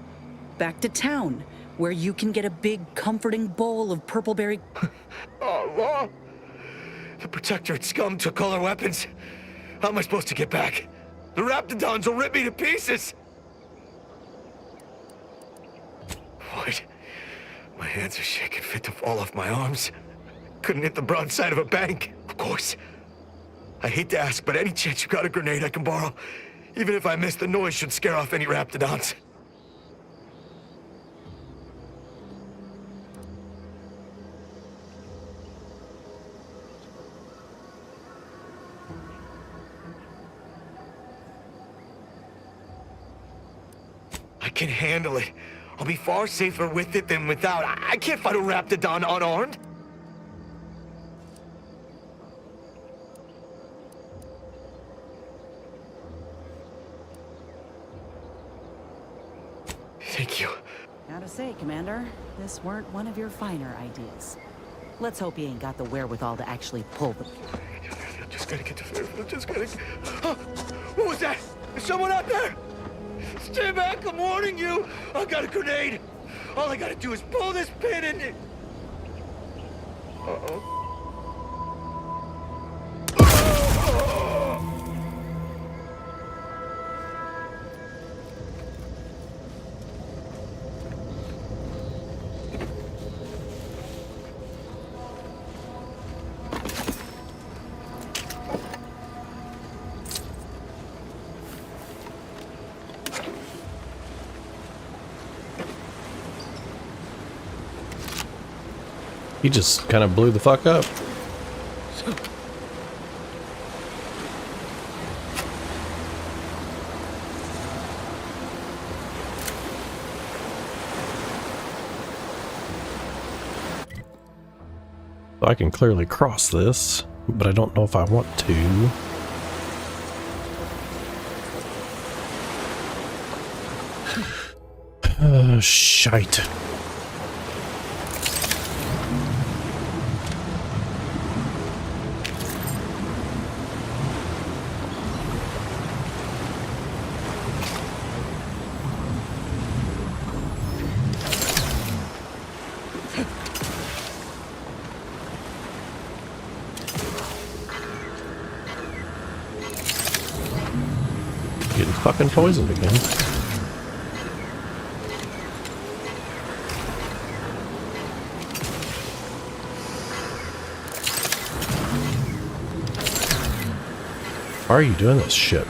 Back to town, where you can get a big, comforting bowl of purpleberry. Oh, Law! The Protectorate scum took all our weapons. How am I supposed to get back? The Raptidons will rip me to pieces! What? My hands are shaking fit to fall off my arms. Couldn't hit the broadside of a bank. Of course. I hate to ask, but any chance you got a grenade I can borrow? Even if I miss, the noise should scare off any raptidons. I can handle it. I'll be far safer with it than without. I can't fight a raptidon unarmed. Thank you. Gotta say, Commander, this weren't one of your finer ideas. Let's hope he ain't got the wherewithal to actually pull them. I just gotta get to Fairfield. Just gotta. Oh, what was that? Is someone out there? Stay back! I'm warning you. I got a grenade. All I gotta do is pull this pin and. Uh-oh. He just kind of blew the fuck up. So I can clearly cross this, but I don't know if I want to. Shite. Getting fucking poisoned again. Why are you doing this shit?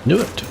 Knew it.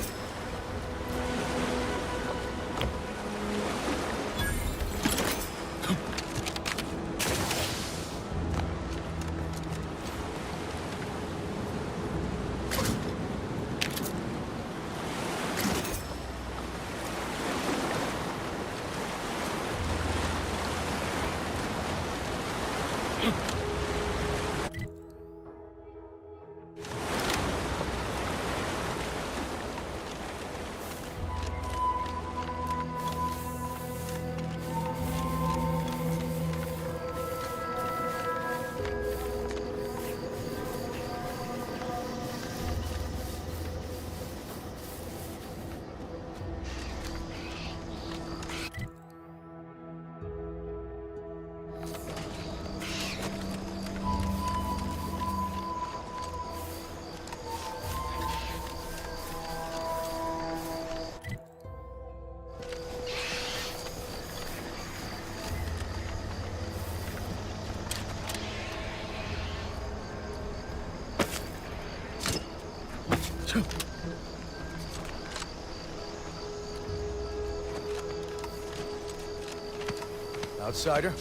Outsider?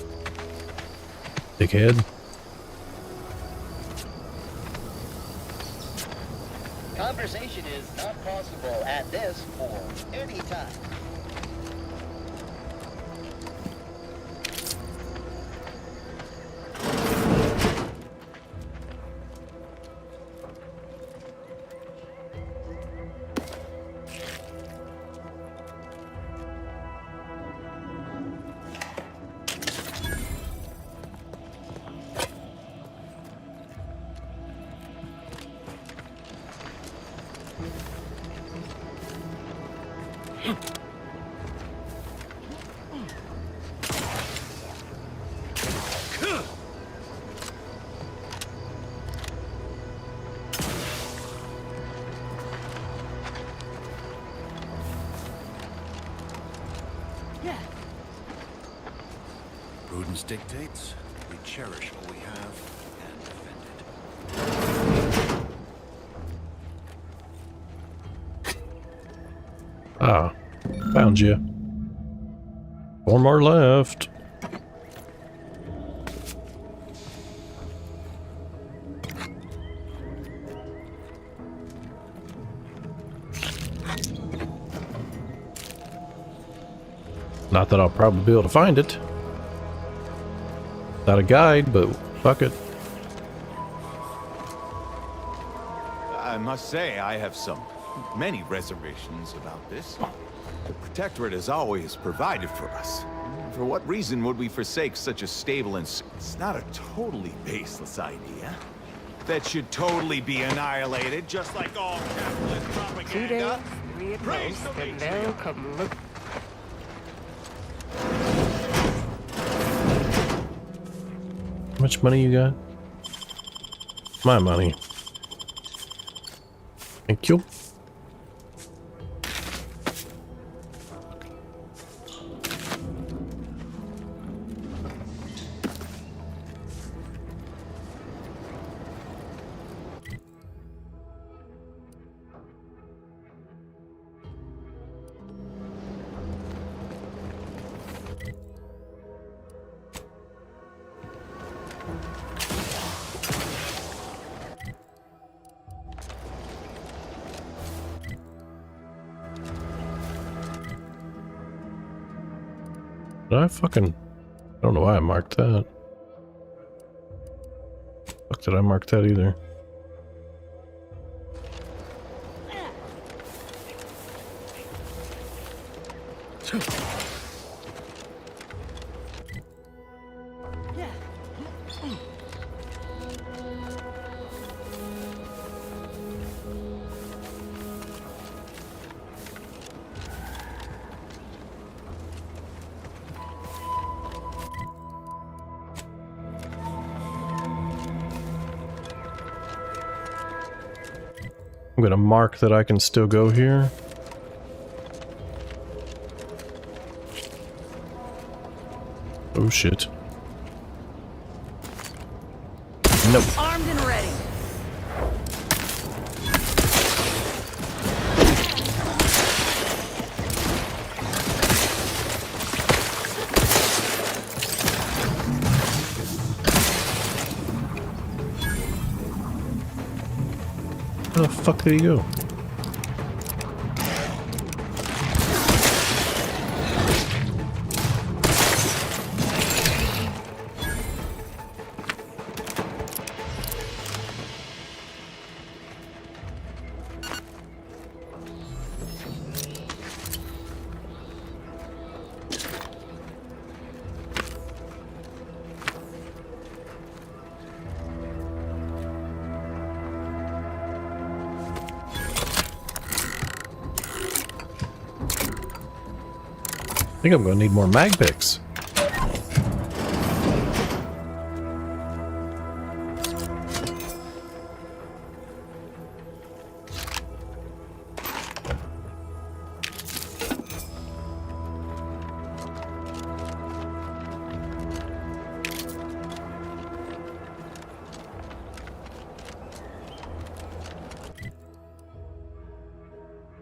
Dickhead. Conversation is not possible at this or any time. Prudence dictates we cherish what we have and defend it. Ah, found you. 4 more left. Not that I'll probably be able to find it. Not a guide, but fuck it. I must say, I have many reservations about this. The Protectorate has always provided for us. For what reason would we forsake such a stable and... It's not a totally baseless idea. That should totally be annihilated, just like all capitalist propaganda. 2 days, 3 at most, and they'll come look. How much money you got? My money. Thank you. Did I fucking... I don't know why I marked that. Fuck, did I mark that either? I'm gonna mark that I can still go here. Oh shit. Nope. Armed and ready. Where the fuck did he go? I think I'm gonna need more mag picks.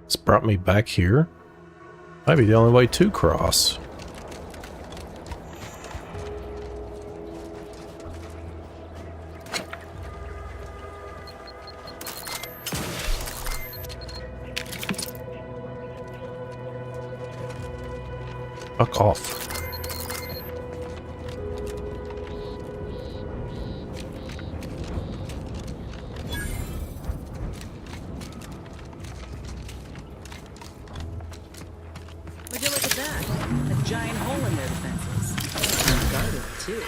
It's brought me back here. Might be the only way to cross. Fuck off. Would you look at that? A giant hole in their defenses. And guarded, too.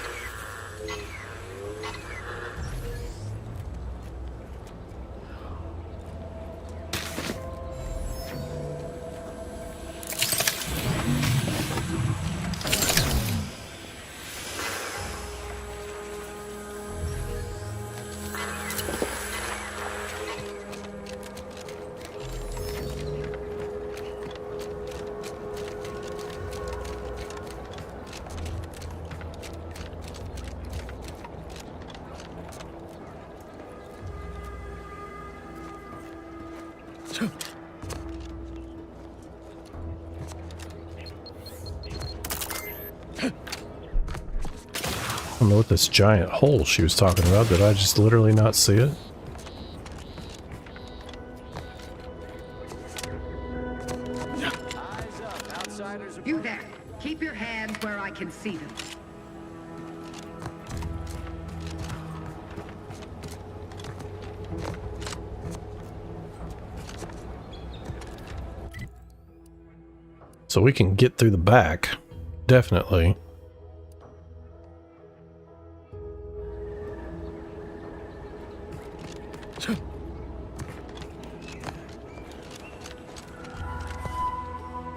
I don't know what this giant hole she was talking about. Did I just literally not see it? You there. Keep your hands where I can see them. So we can get through the back. Definitely.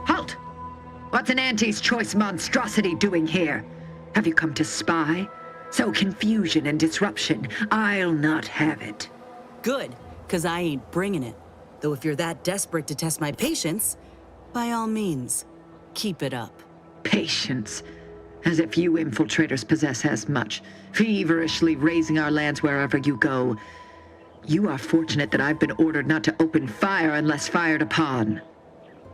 Halt! What's an Auntie's choice monstrosity doing here? Have you come to spy? So confusion and disruption, I'll not have it. Good, because I ain't bringing it. Though if you're that desperate to test my patience, by all means, keep it up. Patience. As if you infiltrators possess as much, feverishly raising our lands wherever you go. You are fortunate that I've been ordered not to open fire unless fired upon.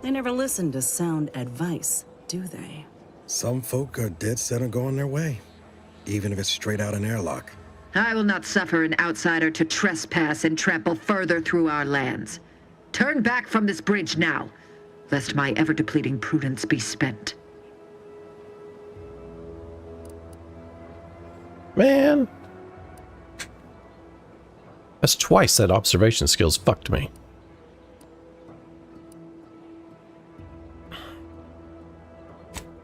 They never listen to sound advice, do they? Some folk are dead set on going their way, even if it's straight out an airlock. I will not suffer an outsider to trespass and trample further through our lands. Turn back from this bridge now, lest my ever-depleting prudence be spent. Man. That's twice that observation skills fucked me.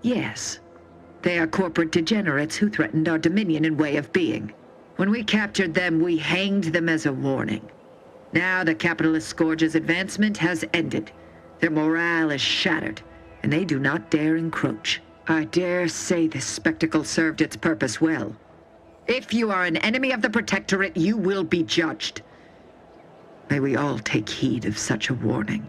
Yes. They are corporate degenerates who threatened our dominion and way of being. When we captured them, we hanged them as a warning. Now the capitalist scourge's advancement has ended. Their morale is shattered, and they do not dare encroach. I dare say this spectacle served its purpose well. If you are an enemy of the Protectorate, you will be judged. May we all take heed of such a warning.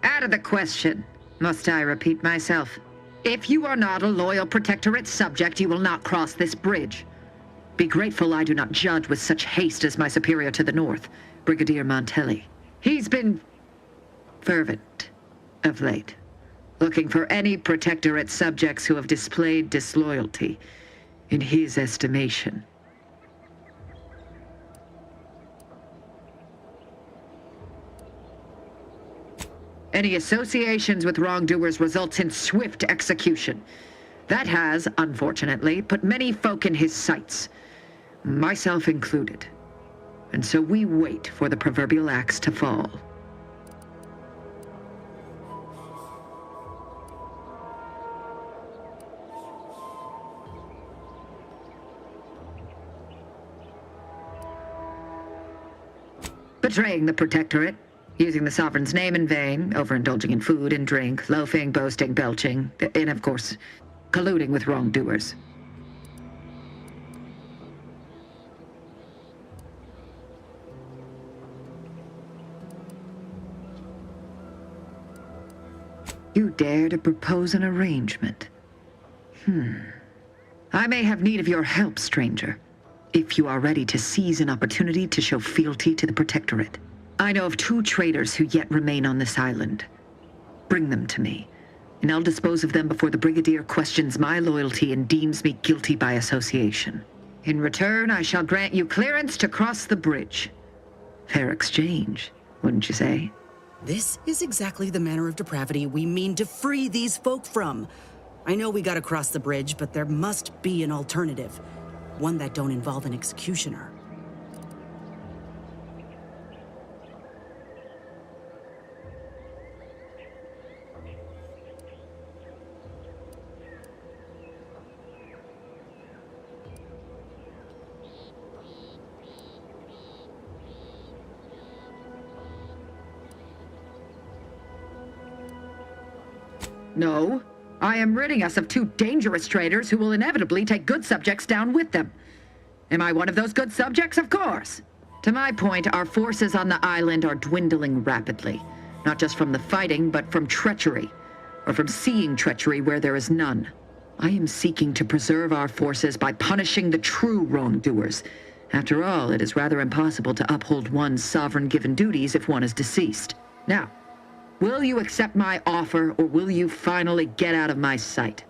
Out of the question. Must I repeat myself? If you are not a loyal Protectorate subject, you will not cross this bridge. Be grateful I do not judge with such haste as my superior to the north, Brigadier Montelli. He's been fervent of late, looking for any Protectorate subjects who have displayed disloyalty in his estimation. Any associations with wrongdoers results in swift execution. That has, unfortunately, put many folk in his sights, myself included. And so we wait for the proverbial axe to fall. Betraying the Protectorate, using the Sovereign's name in vain, overindulging in food and drink, loafing, boasting, belching, and of course, colluding with wrongdoers. You dare to propose an arrangement? I may have need of your help, stranger, if you are ready to seize an opportunity to show fealty to the Protectorate. I know of 2 traitors who yet remain on this island. Bring them to me, and I'll dispose of them before the Brigadier questions my loyalty and deems me guilty by association. In return, I shall grant you clearance to cross the bridge. Fair exchange, wouldn't you say? This is exactly the manner of depravity we mean to free these folk from. I know we gotta cross the bridge, but there must be an alternative. One that don't involve an executioner. No. I am ridding us of two dangerous traitors who will inevitably take good subjects down with them. Am I one of those good subjects? Of course. To my point, our forces on the island are dwindling rapidly. Not just from the fighting, but from treachery. Or from seeing treachery where there is none. I am seeking to preserve our forces by punishing the true wrongdoers. After all, it is rather impossible to uphold one's sovereign-given duties if one is deceased. Now, will you accept my offer, or will you finally get out of my sight?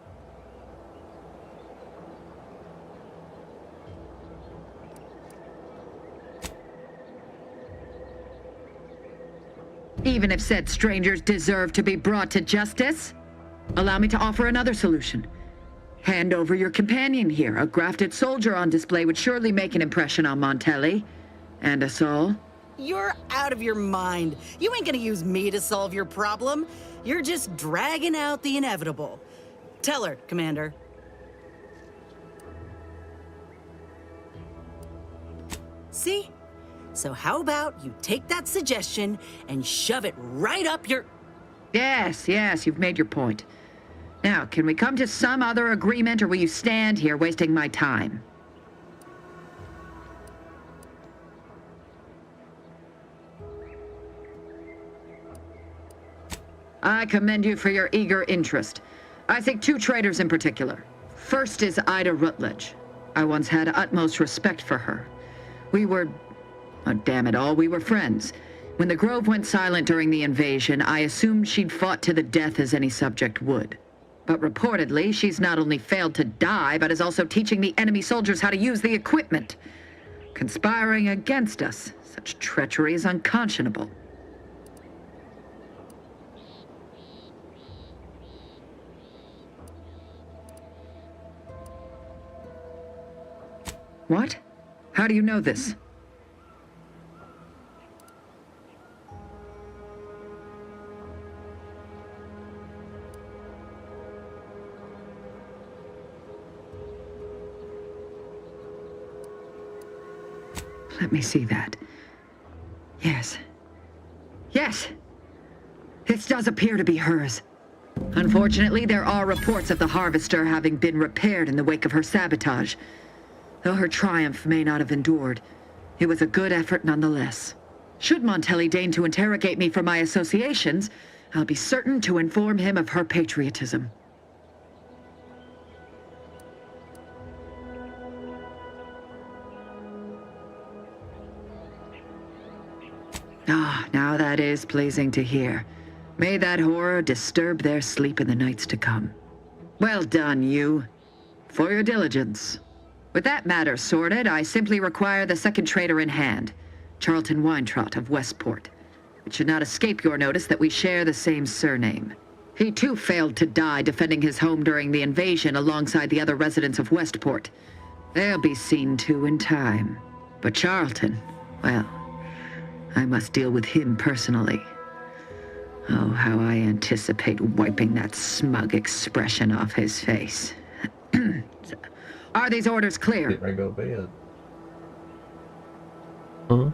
Even if said strangers deserve to be brought to justice? Allow me to offer another solution. Hand over your companion here. A grafted soldier on display would surely make an impression on Montelli. And us all. You're out of your mind. You ain't gonna use me to solve your problem. You're just dragging out the inevitable. Tell her, Commander. See? So how about you take that suggestion and shove it right up your... Yes, you've made your point. Now, can we come to some other agreement, or will you stand here wasting my time? I commend you for your eager interest. I seek two traitors in particular. First is Ida Rutledge. I once had utmost respect for her. We were... oh, damn it all, we were friends. When the Grove went silent during the invasion, I assumed she'd fought to the death as any subject would. But reportedly, she's not only failed to die, but is also teaching the enemy soldiers how to use the equipment. Conspiring against us. Such treachery is unconscionable. What? How do you know this? Let me see that. Yes. Yes! This does appear to be hers. Unfortunately, there are reports of the Harvester having been repaired in the wake of her sabotage. Though her triumph may not have endured, it was a good effort nonetheless. Should Montelli deign to interrogate me for my associations, I'll be certain to inform him of her patriotism. Ah, now that is pleasing to hear. May that horror disturb their sleep in the nights to come. Well done, you. For your diligence. With that matter sorted, I simply require the second traitor in hand, Charlton Weintraut of Westport. It should not escape your notice that we share the same surname. He too failed to die defending his home during the invasion alongside the other residents of Westport. They'll be seen to in time. But Charlton, well, I must deal with him personally. Oh, how I anticipate wiping that smug expression off his face. Are these orders clear? Get ready to go to bed. Huh?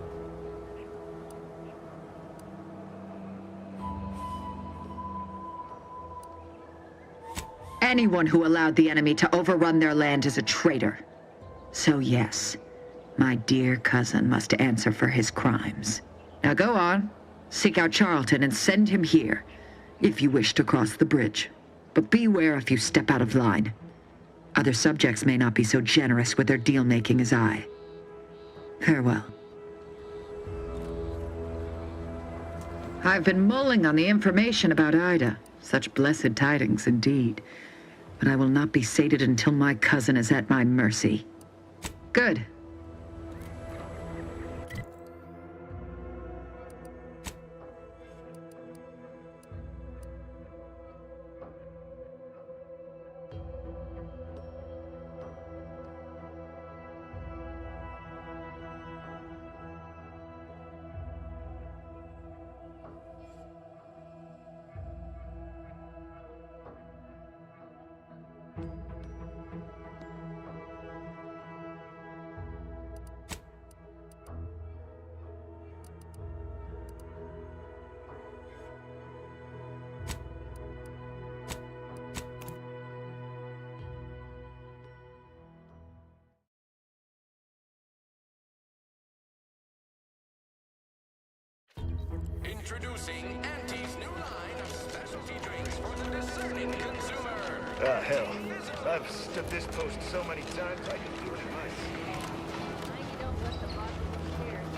Anyone who allowed the enemy to overrun their land is a traitor. So yes, my dear cousin must answer for his crimes. Now go on, seek out Charlton and send him here, if you wish to cross the bridge. But beware if you step out of line. Other subjects may not be so generous with their deal-making as I. Farewell. I've been mulling on the information about Ida. Such blessed tidings indeed. But I will not be sated until my cousin is at my mercy. Good. Introducing Auntie's new line of specialty drinks for the discerning consumer. Ah, hell. I've stood this post so many times, I can do it in my sleep.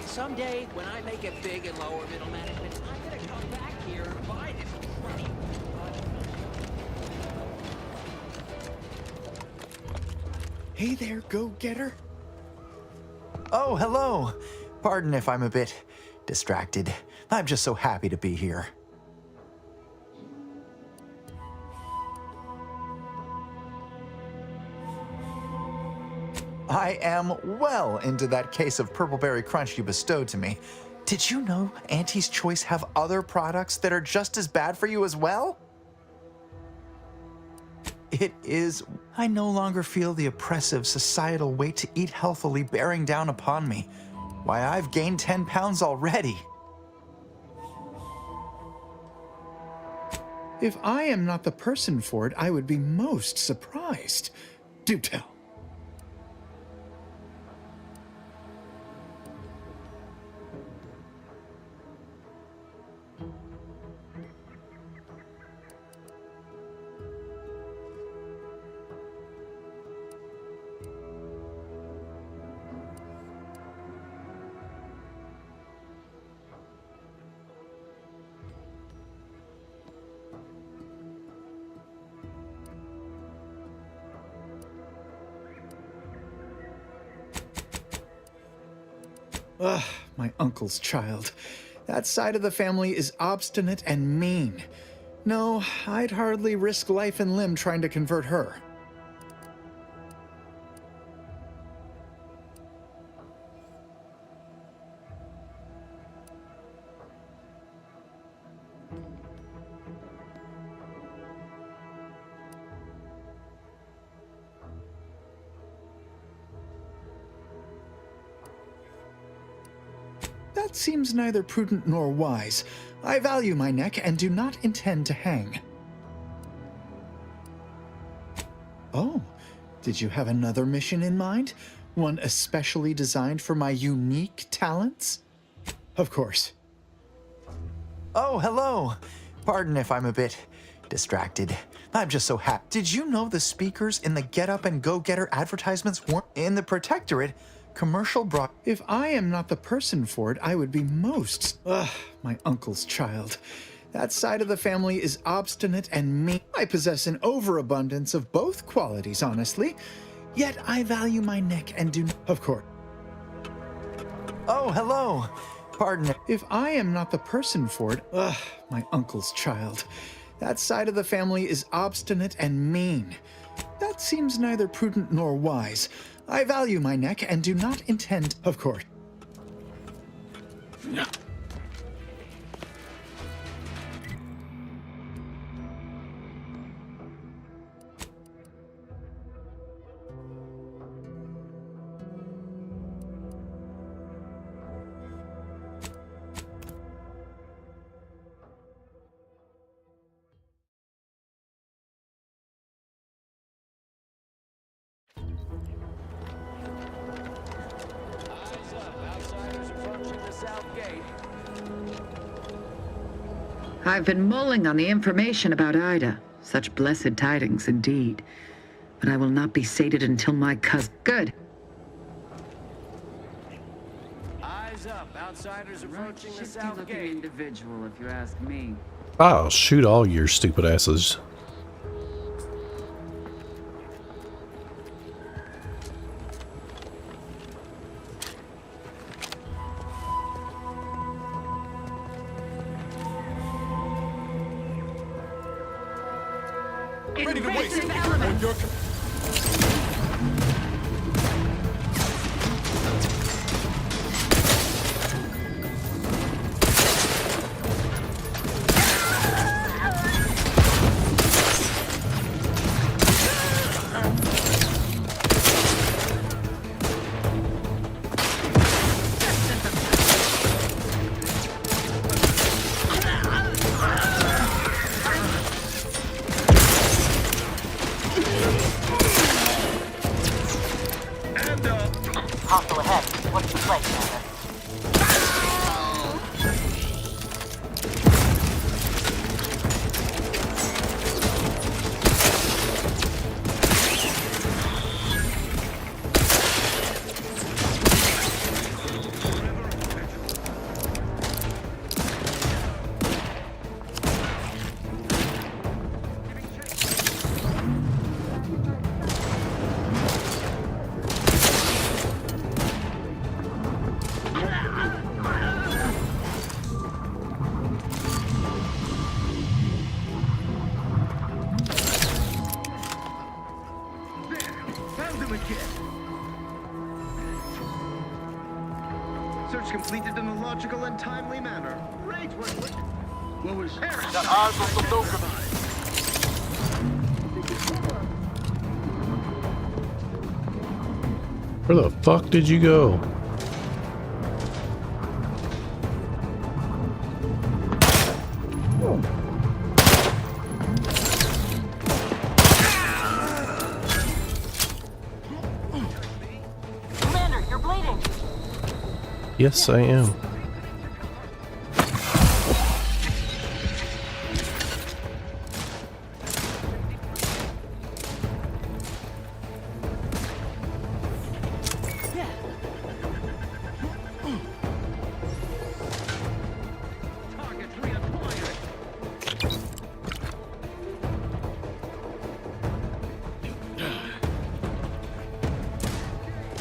Someday, when I make it big in lower middle management, I'm gonna come back here and buy this. Hey there, go-getter. Oh, hello. Pardon if I'm a bit distracted. I'm just so happy to be here. I am well into that case of Purpleberry Crunch you bestowed to me. Did you know Auntie's Choice have other products that are just as bad for you as well? It is. I no longer feel the oppressive societal weight to eat healthily bearing down upon me. Why, I've gained 10 pounds already. If I am not the person for it, I would be most surprised. Do tell. Ugh, my uncle's child. That side of the family is obstinate and mean. No, I'd hardly risk life and limb trying to convert her. That seems neither prudent nor wise. I value my neck and do not intend to hang. Oh, did you have another mission in mind? One especially designed for my unique talents? Of course. Oh, hello. Pardon if I'm a bit distracted. I'm just so happy. Did you know the speakers in the Get Up and Go Getter advertisements weren't in the Protectorate? Commercial brought. If I am not the person for it, I would be most. Ugh, my uncle's child. That side of the family is obstinate and mean. I possess an overabundance of both qualities, honestly. Yet I value my neck and do. Of course. Oh, hello. Pardon. If I am not the person for it. Ugh, my uncle's child. That side of the family is obstinate and mean. That seems neither prudent nor wise. I value my neck and do not intend, of course. I've been mulling on the information about Ida. Such blessed tidings indeed. But I will not be sated until my cousin. Good. Eyes up, outsiders approaching the south Shifty-looking gate. individual, if you ask me. I'll shoot all your stupid asses. ready to waste. On your... Hostile ahead. What's the play, Commander? Found him again. Search completed in a logical and timely manner. Great work. What was Got eyes on some Doberman. Where the fuck did you go? Commander, you're bleeding. Yes, I am.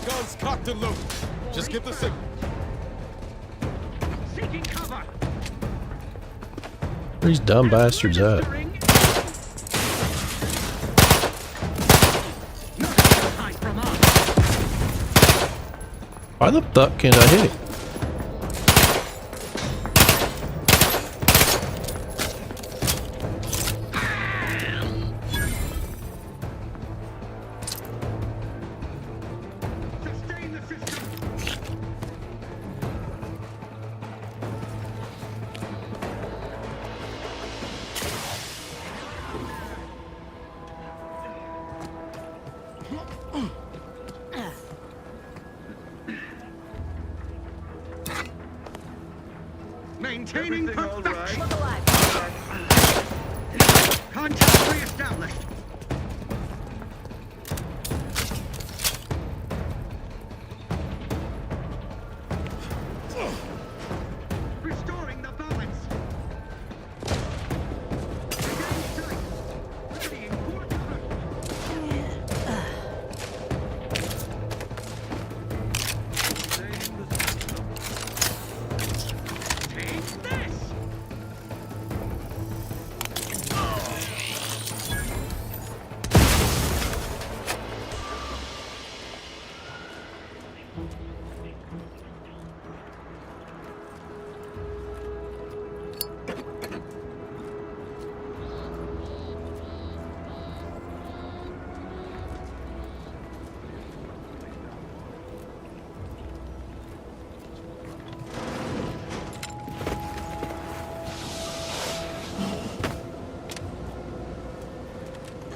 Guns cocked and loaded. Just get the signal. seeking cover? Where these dumb bastards at? Why the fuck can't I hit it? Maintaining perfection. Look alive, contact reestablished. Restoring the balance.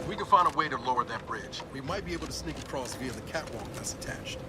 We can find a way to lower that bridge. We might be able to sneak across via the catwalk that's attached.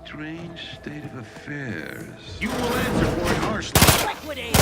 Strange state of affairs. You will answer for it harshly. Liquidate!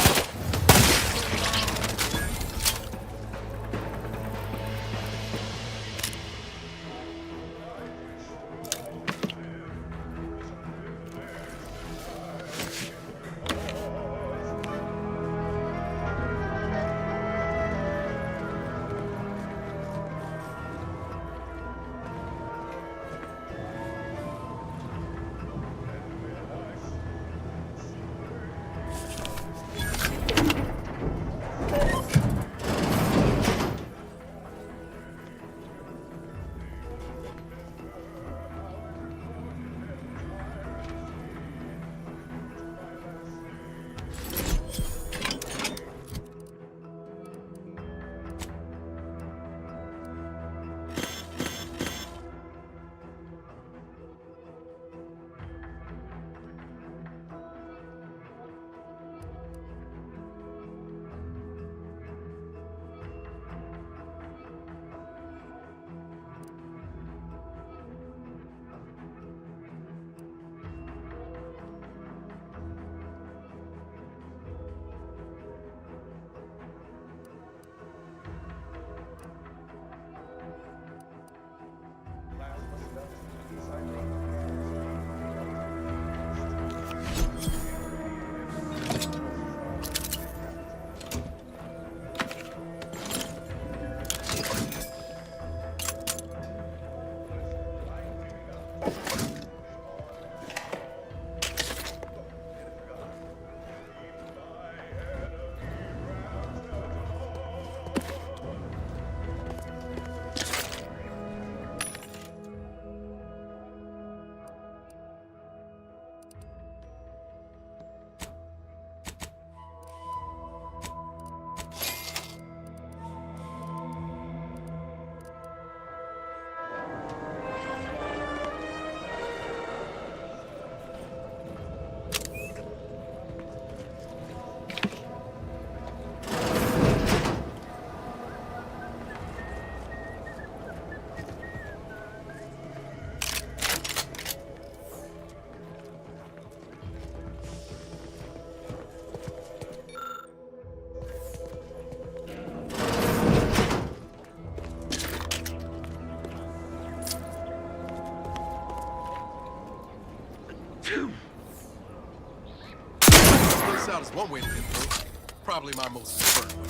This out is one way to get through. Probably my most preferred way.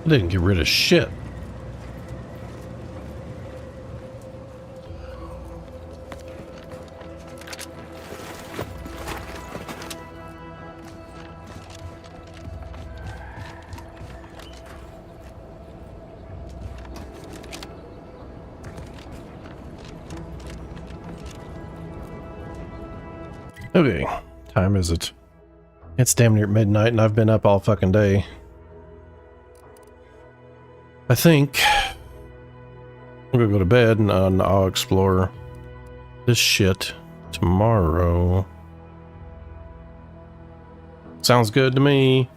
Didn't get rid of shit. Okay, time is it? It's damn near midnight and I've been up all fucking day. I think I'm gonna go to bed and I'll explore this shit tomorrow. Sounds good to me.